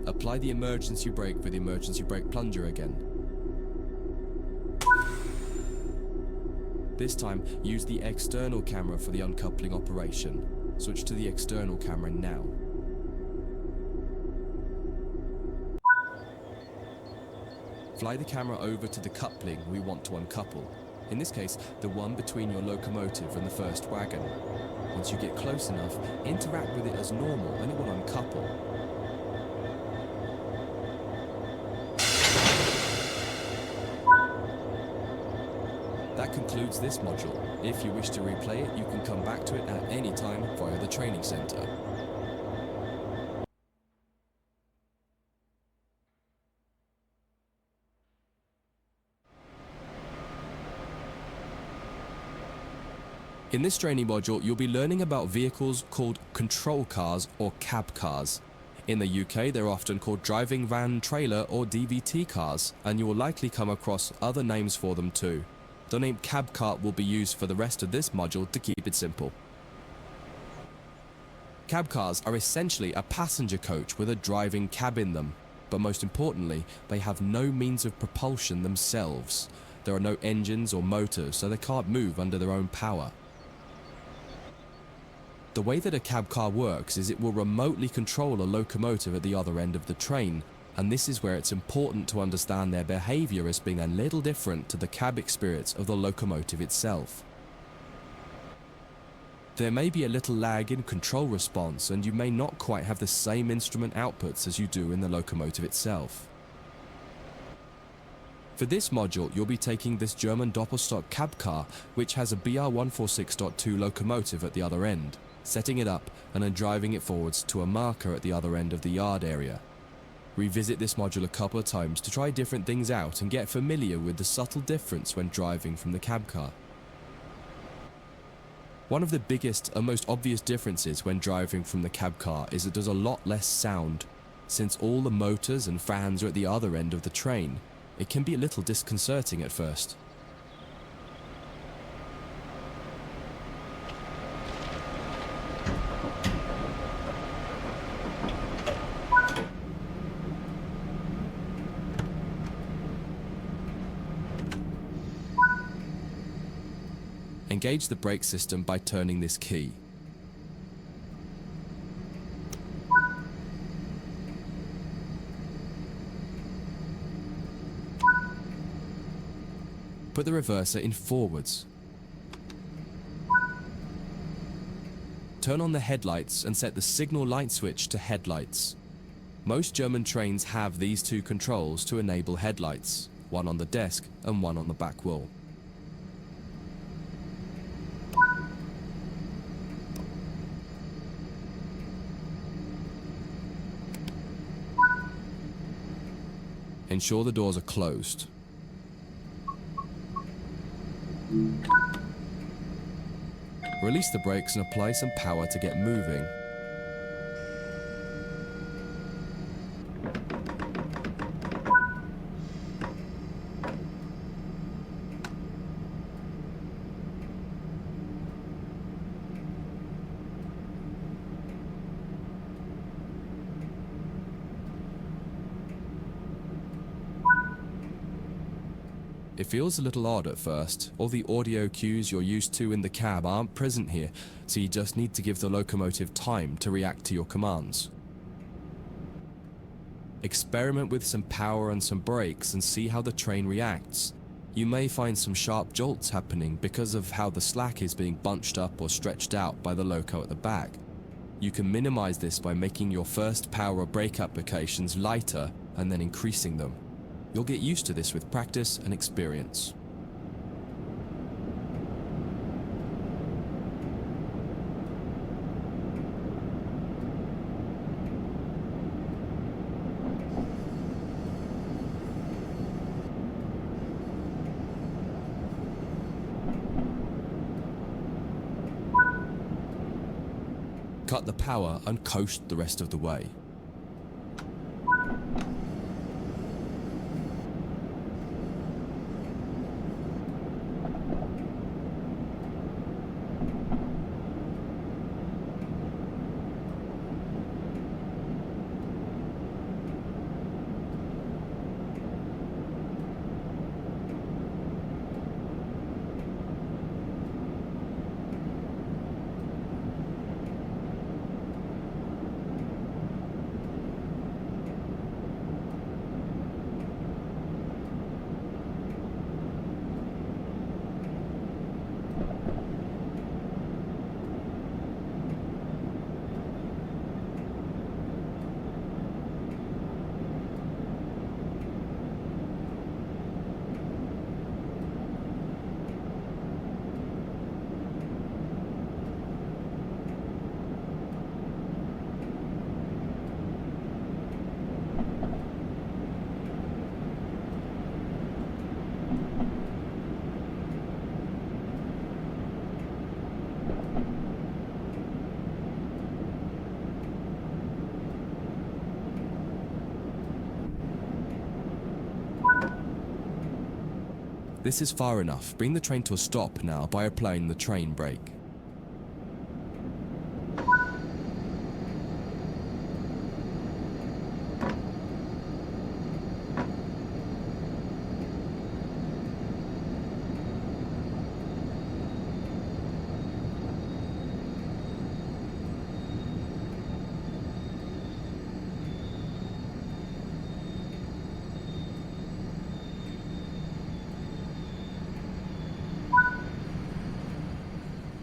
Apply the emergency brake with the emergency brake plunger again. This time, use the external camera for the uncoupling operation. Switch to the external camera now. Fly the camera over to the coupling we want to uncouple. In this case, the one between your locomotive and the first wagon. Once you get close enough, interact with it as normal and it will uncouple. That concludes this module. If you wish to replay it, you can come back to it at any time via the training center. In this training module, you'll be learning about vehicles called control cars or cab cars. In the UK, they're often called driving van trailer or DVT cars, and you will likely come across other names for them too. The name cab car will be used for the rest of this module to keep it simple. Cab cars are essentially a passenger coach with a driving cab in them, but most importantly, they have no means of propulsion themselves. There are no engines or motors, so they can't move under their own power. The way that a cab car works is it will remotely control a locomotive at the other end of the train, and this is where it's important to understand their behavior as being a little different to the cab experience of the locomotive itself. There may be a little lag in control response, and you may not quite have the same instrument outputs as you do in the locomotive itself. For this module, you'll be taking this German Doppelstock cab car, which has a BR146.2 locomotive at the other end, setting it up and then driving it forwards to a marker at the other end of the yard area. Revisit this module a couple of times to try different things out and get familiar with the subtle difference when driving from the cab car. One of the biggest and most obvious differences when driving from the cab car is that there's a lot less sound. Since all the motors and fans are at the other end of the train, it can be a little disconcerting at first. Engage the brake system by turning this key. Put the reverser in forwards. Turn on the headlights and set the signal light switch to headlights. Most German trains have these two controls to enable headlights, one on the desk and one on the back wall. Ensure the doors are closed. Release the brakes and apply some power to get moving. It feels a little odd at first. All the audio cues you're used to in the cab aren't present here, so you just need to give the locomotive time to react to your commands. Experiment with some power and some brakes and see how the train reacts. You may find some sharp jolts happening because of how the slack is being bunched up or stretched out by the loco at the back. You can minimize this by making your first power or brake applications lighter and then increasing them. You'll get used to this with practice and experience. Cut the power and coast the rest of the way. This is far enough. Bring the train to a stop now by applying the train brake.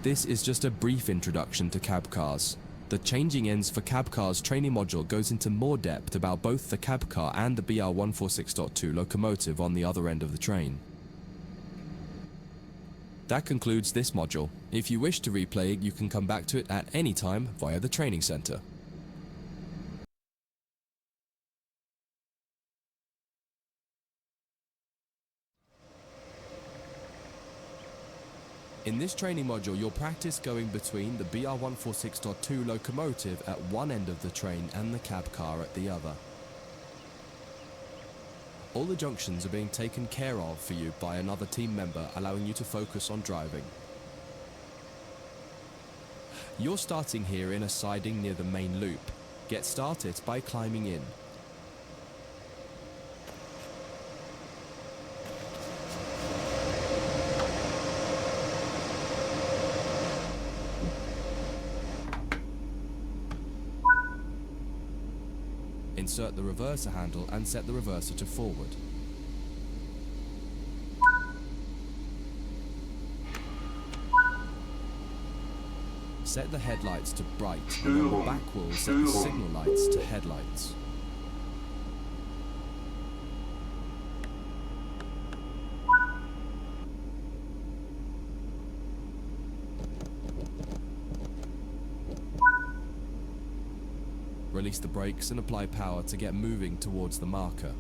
This is just a brief introduction to cab cars. The Changing Ends for Cab Cars training module goes into more depth about both the cab car and the BR146.2 locomotive on the other end of the train. That concludes this module. If you wish to replay it, you can come back to it at any time via the training center. In this training module, you'll practice going between the BR146.2 locomotive at one end of the train and the cab car at the other. All the junctions are being taken care of for you by another team member, allowing you to focus on driving. You're starting here in a siding near the main loop. Get started by climbing in. Insert the reverser handle and set the reverser to forward. Set the headlights to bright, and on the back wheel set the signal lights to headlights. Release the brakes and apply power to get moving towards the marker.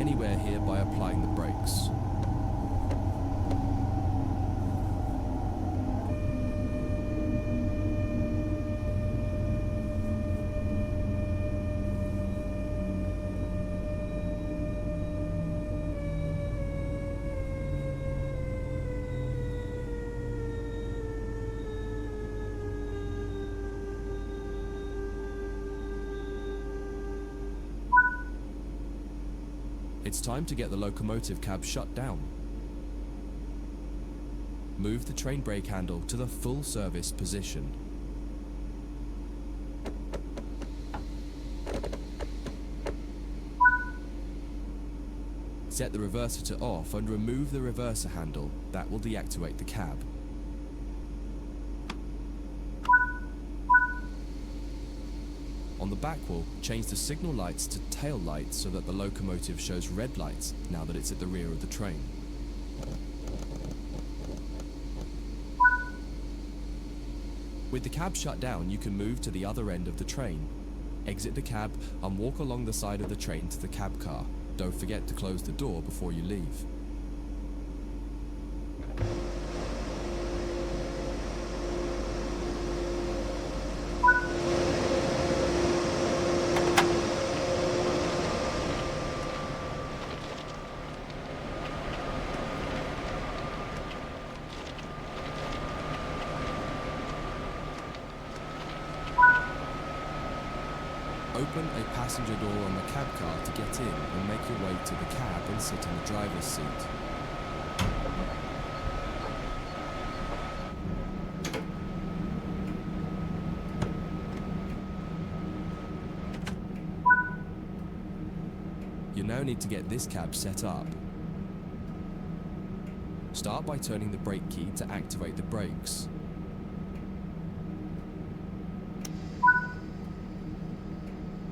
anywhere here by applying the brakes. It's time to get the locomotive cab shut down. Move the train brake handle to the full service position. Set the reverser to off and remove the reverser handle. That will deactivate the cab. On the back wall, change the signal lights to tail lights so that the locomotive shows red lights now that it's at the rear of the train. With the cab shut down, you can move to the other end of the train. Exit the cab and walk along the side of the train to the cab car. Don't forget to close the door before you leave. Open a passenger door on the cab car to get in and make your way to the cab and sit in the driver's seat. You now need to get this cab set up. Start by turning the brake key to activate the brakes.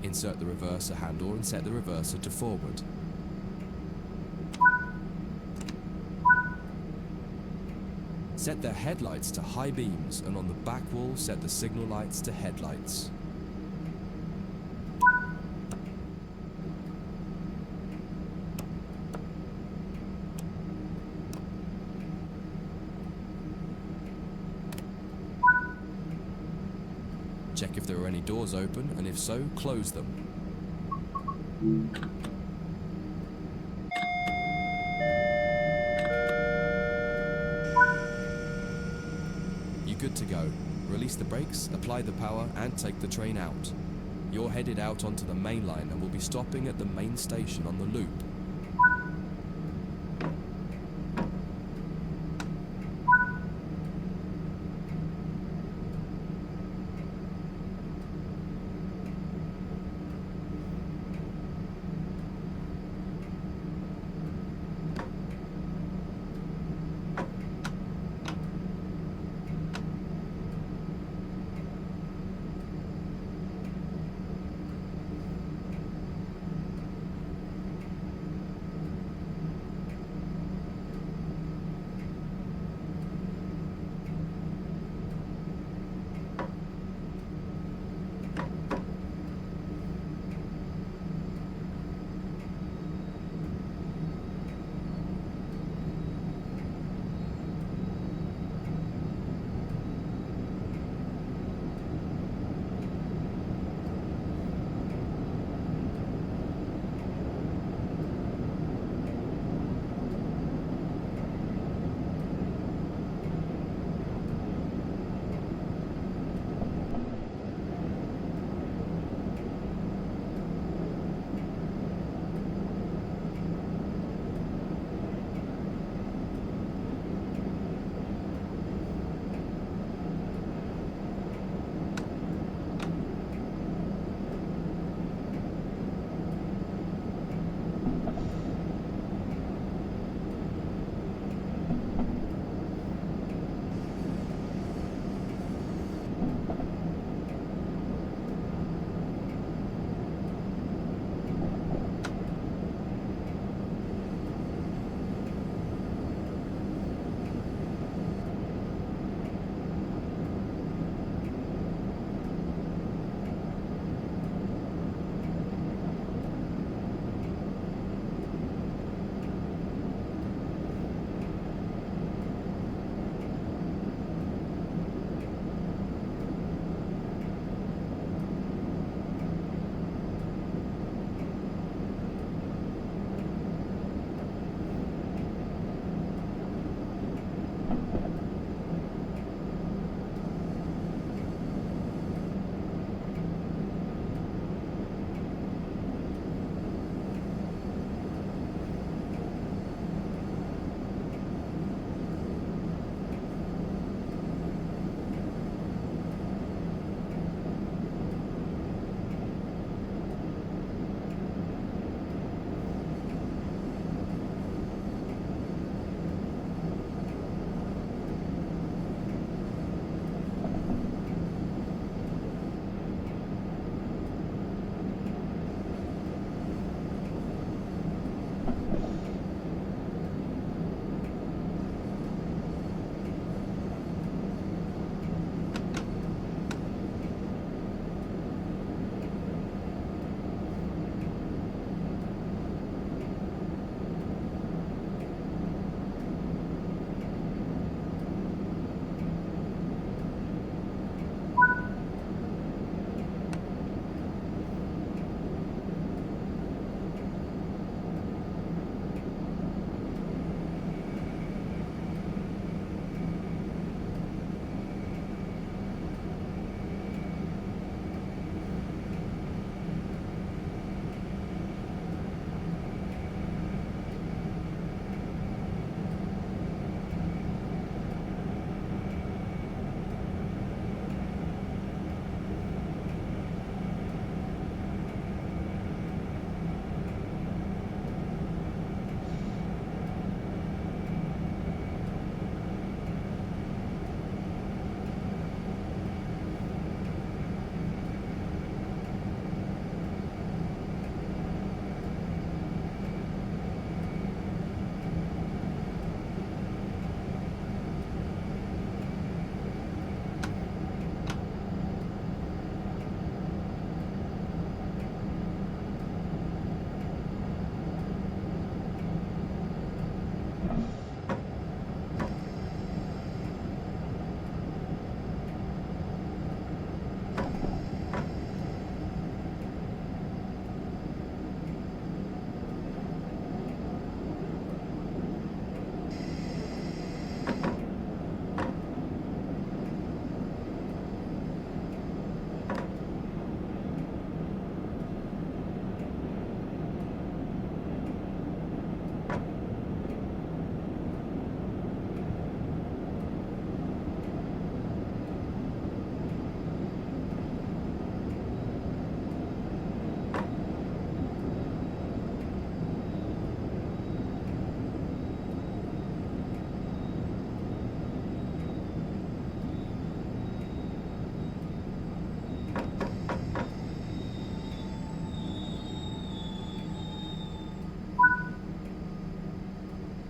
Insert the reverser handle and set the reverser to forward. Set the headlights to high beams and on the back wall set the signal lights to headlights. Check if there are any doors open, and if so, close them. You're good to go. Release the brakes, apply the power, and take the train out. You're headed out onto the main line and will be stopping at the main station on the loop.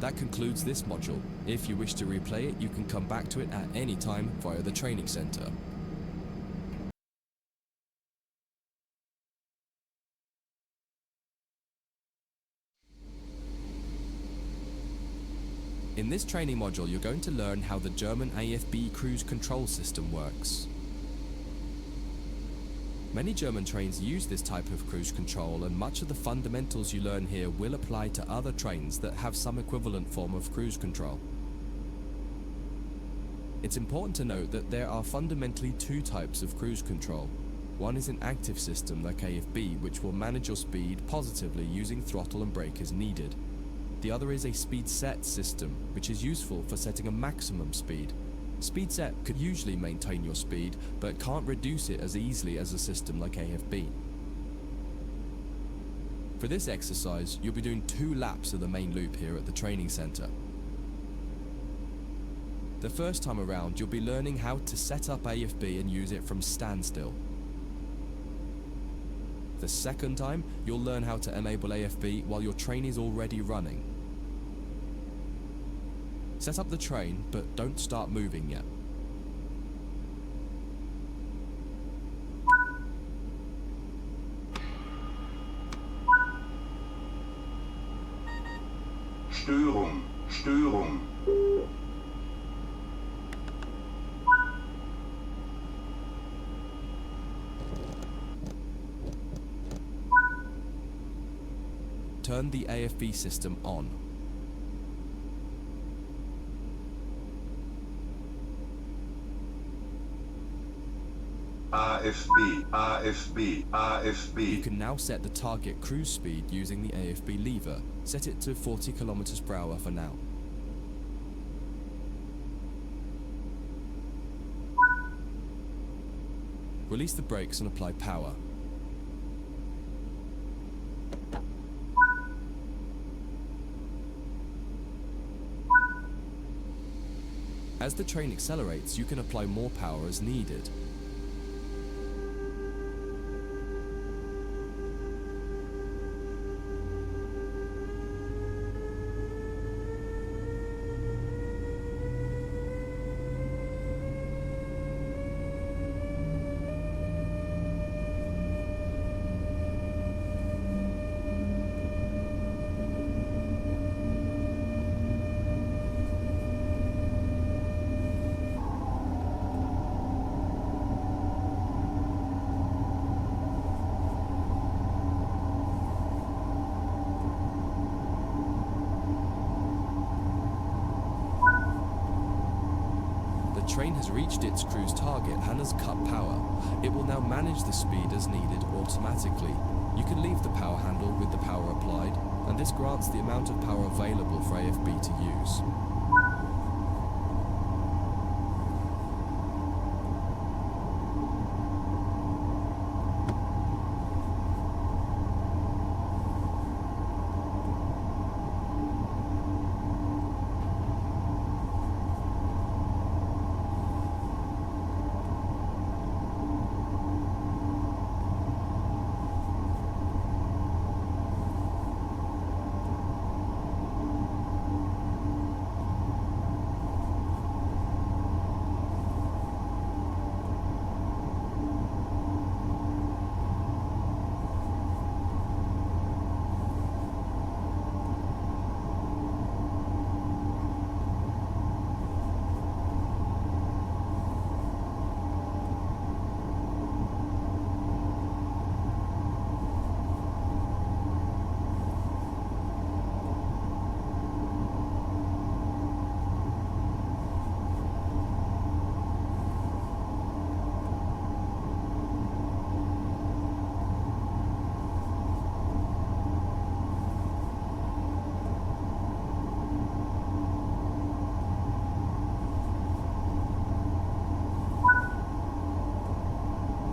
That concludes this module. If you wish to replay it, you can come back to it at any time via the training center. In this training module, you're going to learn how the German AFB cruise control system works. Many German trains use this type of cruise control, and much of the fundamentals you learn here will apply to other trains that have some equivalent form of cruise control. It's important to note that there are fundamentally two types of cruise control. One is an active system like AFB, which will manage your speed positively using throttle and brake as needed. The other is a speed set system, which is useful for setting a maximum speed. Speed set could usually maintain your speed, but can't reduce it as easily as a system like AFB. For this exercise, you'll be doing 2 laps of the main loop here at the training center. The first time around, you'll be learning how to set up AFB and use it from standstill. The second time, you'll learn how to enable AFB while your train is already running. Set up the train, but don't start moving yet. Störung, Störung. Turn the AFB system on. AFB, AFB, AFB. You can now set the target cruise speed using the AFB lever. Set it to 40 km per hour for now. Release the brakes and apply power. As the train accelerates, you can apply more power as needed. The train has reached its cruise target and has cut power. It will now manage the speed as needed automatically. You can leave the power handle with the power applied, and this grants the amount of power available for AFB to use.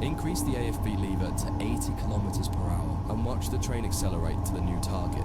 Increase the AFB lever to 80 km per hour and watch the train accelerate to the new target.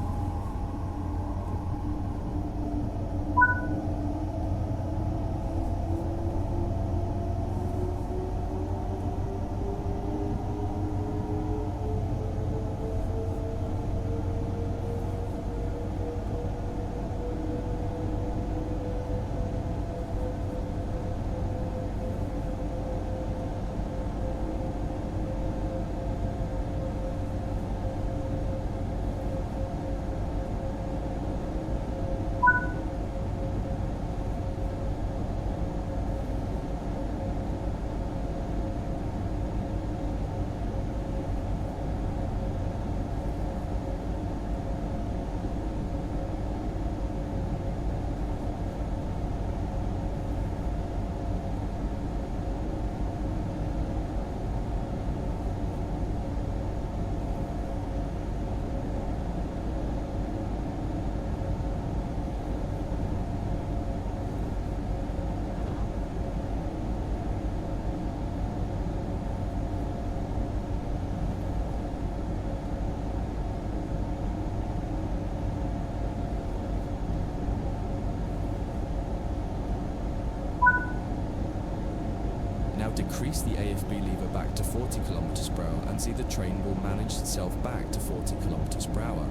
Now decrease the AFB lever back to 40 km per hour and see the train will manage itself back to 40 km per hour.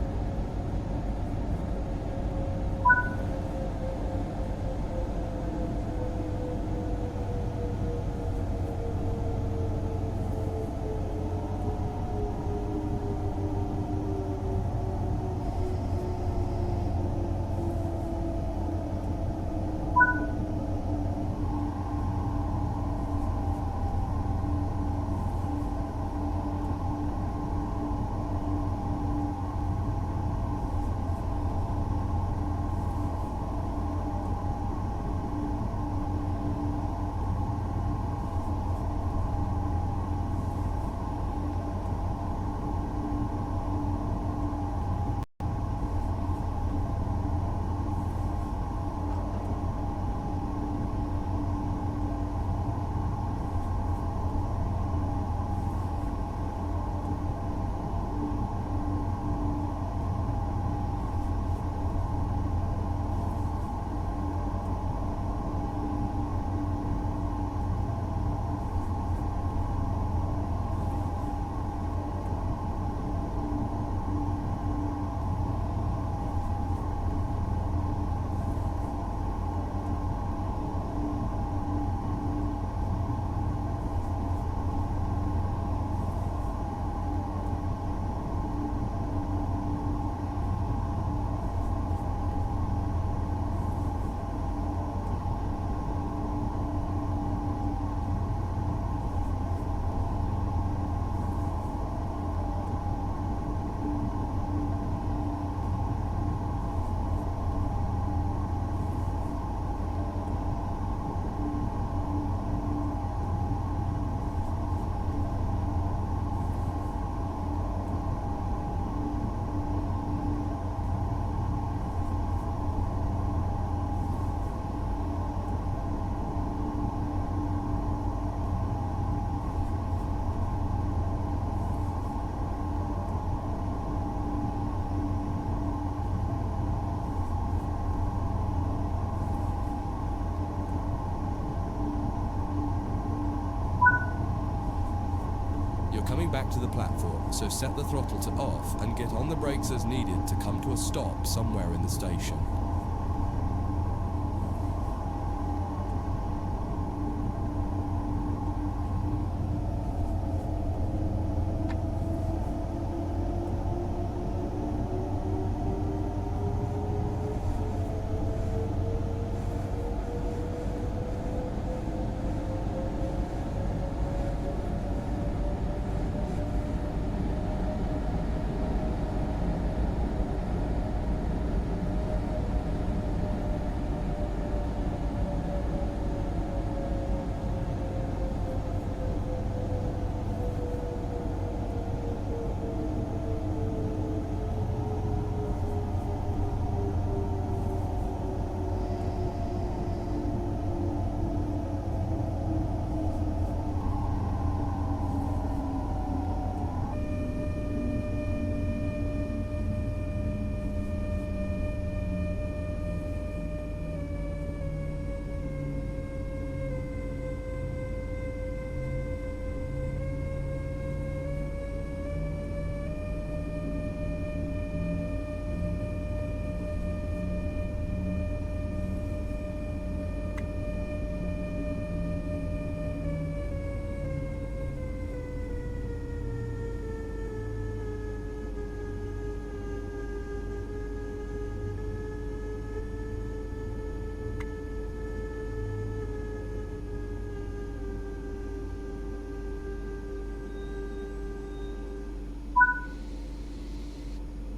Coming back to the platform, so set the throttle to off and get on the brakes as needed to come to a stop somewhere in the station.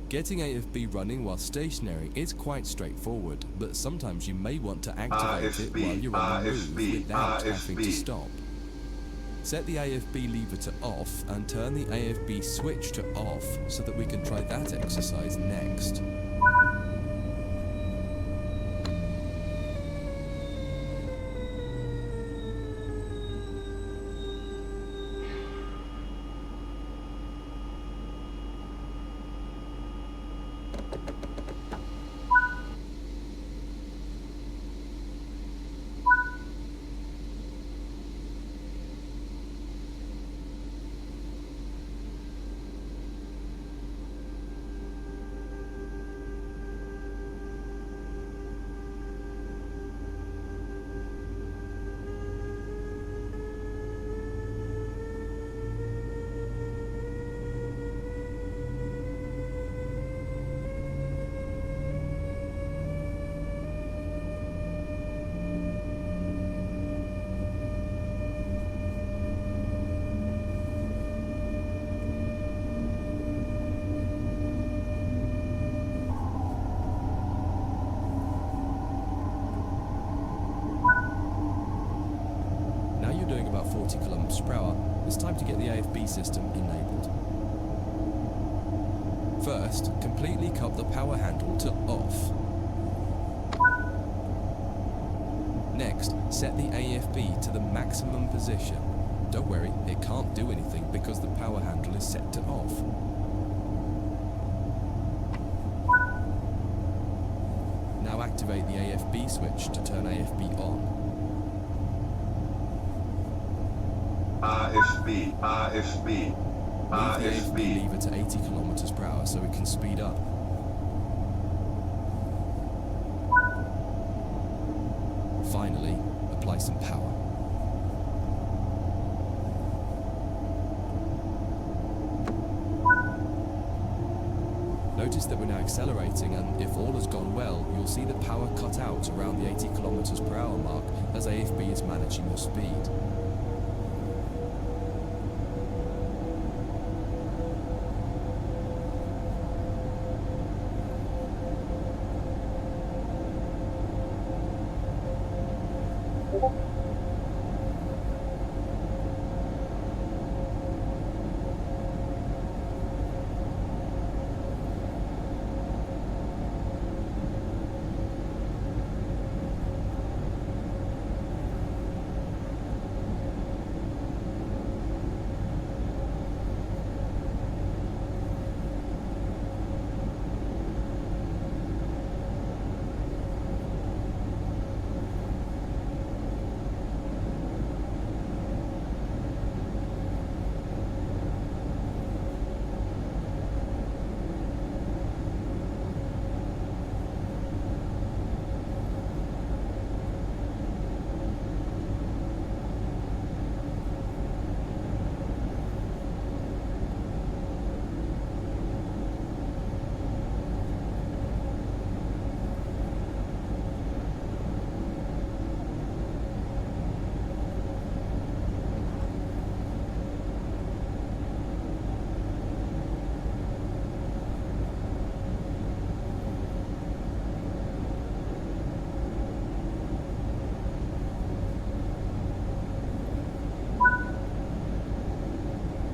Getting AFB running while stationary is quite straightforward, but sometimes you may want to activate it while you're on the move without having to stop. Set the AFB lever to off and turn the AFB switch to off so that we can try that exercise next. about 40 kilometers per hour, it's time to get the AFB system enabled. First, completely cut the power handle to off. Next, set the AFB to the maximum position. Don't worry, it can't do anything because the power handle is set to off. Now activate the AFB switch to turn AFB on. AFB, AFB, Move the AFB AFB. lever to 80 kilometers per hour so it can speed up. Finally, apply some power. Notice that we're now accelerating, and if all has gone well, you'll see the power cut out around the 80 kilometers per hour mark as AFB is managing your speed.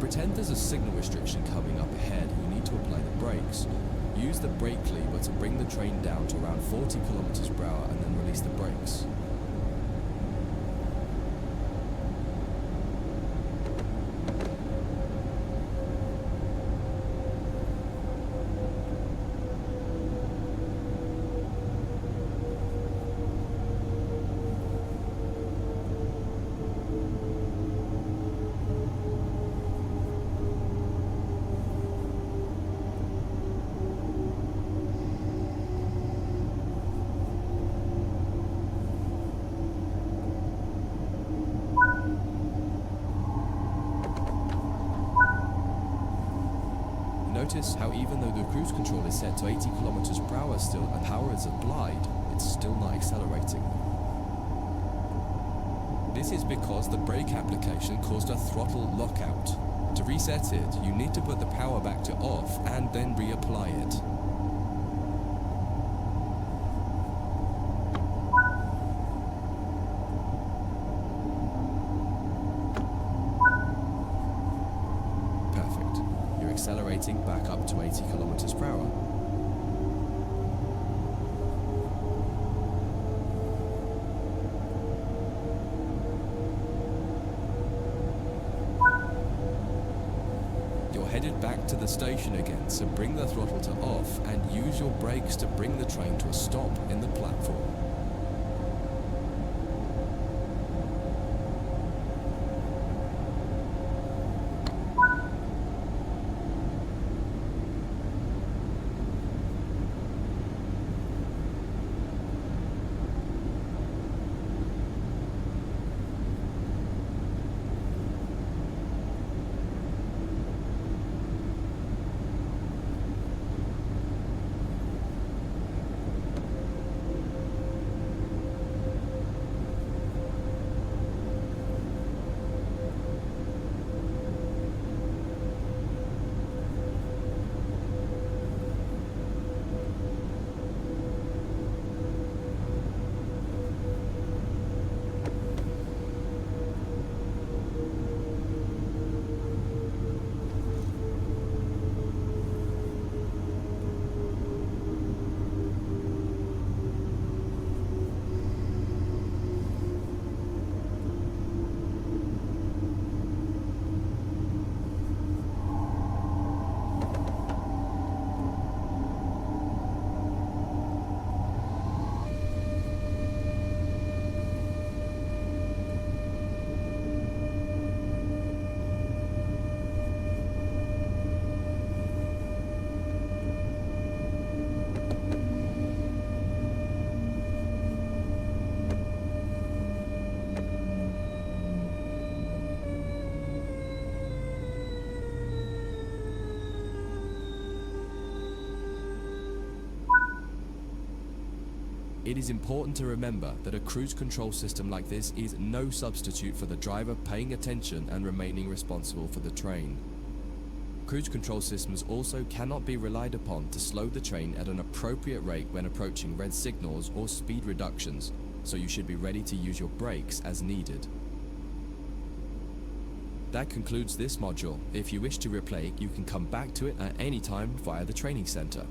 Pretend there's a signal restriction coming up ahead and you need to apply the brakes. Use the brake lever to bring the train down to around 40 kilometers per hour and then release the brakes. Notice how even though the cruise control is set to 80 kilometers per hour still and power is applied, it's still not accelerating. This is because the brake application caused a throttle lockout. To reset it, you need to put the power back to off and then reapply it. Accelerating back up to 80 kilometers per hour. You're headed back to the station again, so bring the throttle to off and use your brakes to bring the train to a stop in the platform. It is important to remember that a cruise control system like this is no substitute for the driver paying attention and remaining responsible for the train. Cruise control systems also cannot be relied upon to slow the train at an appropriate rate when approaching red signals or speed reductions, so you should be ready to use your brakes as needed. That concludes this module. If you wish to replay, you can come back to it at any time via the training center.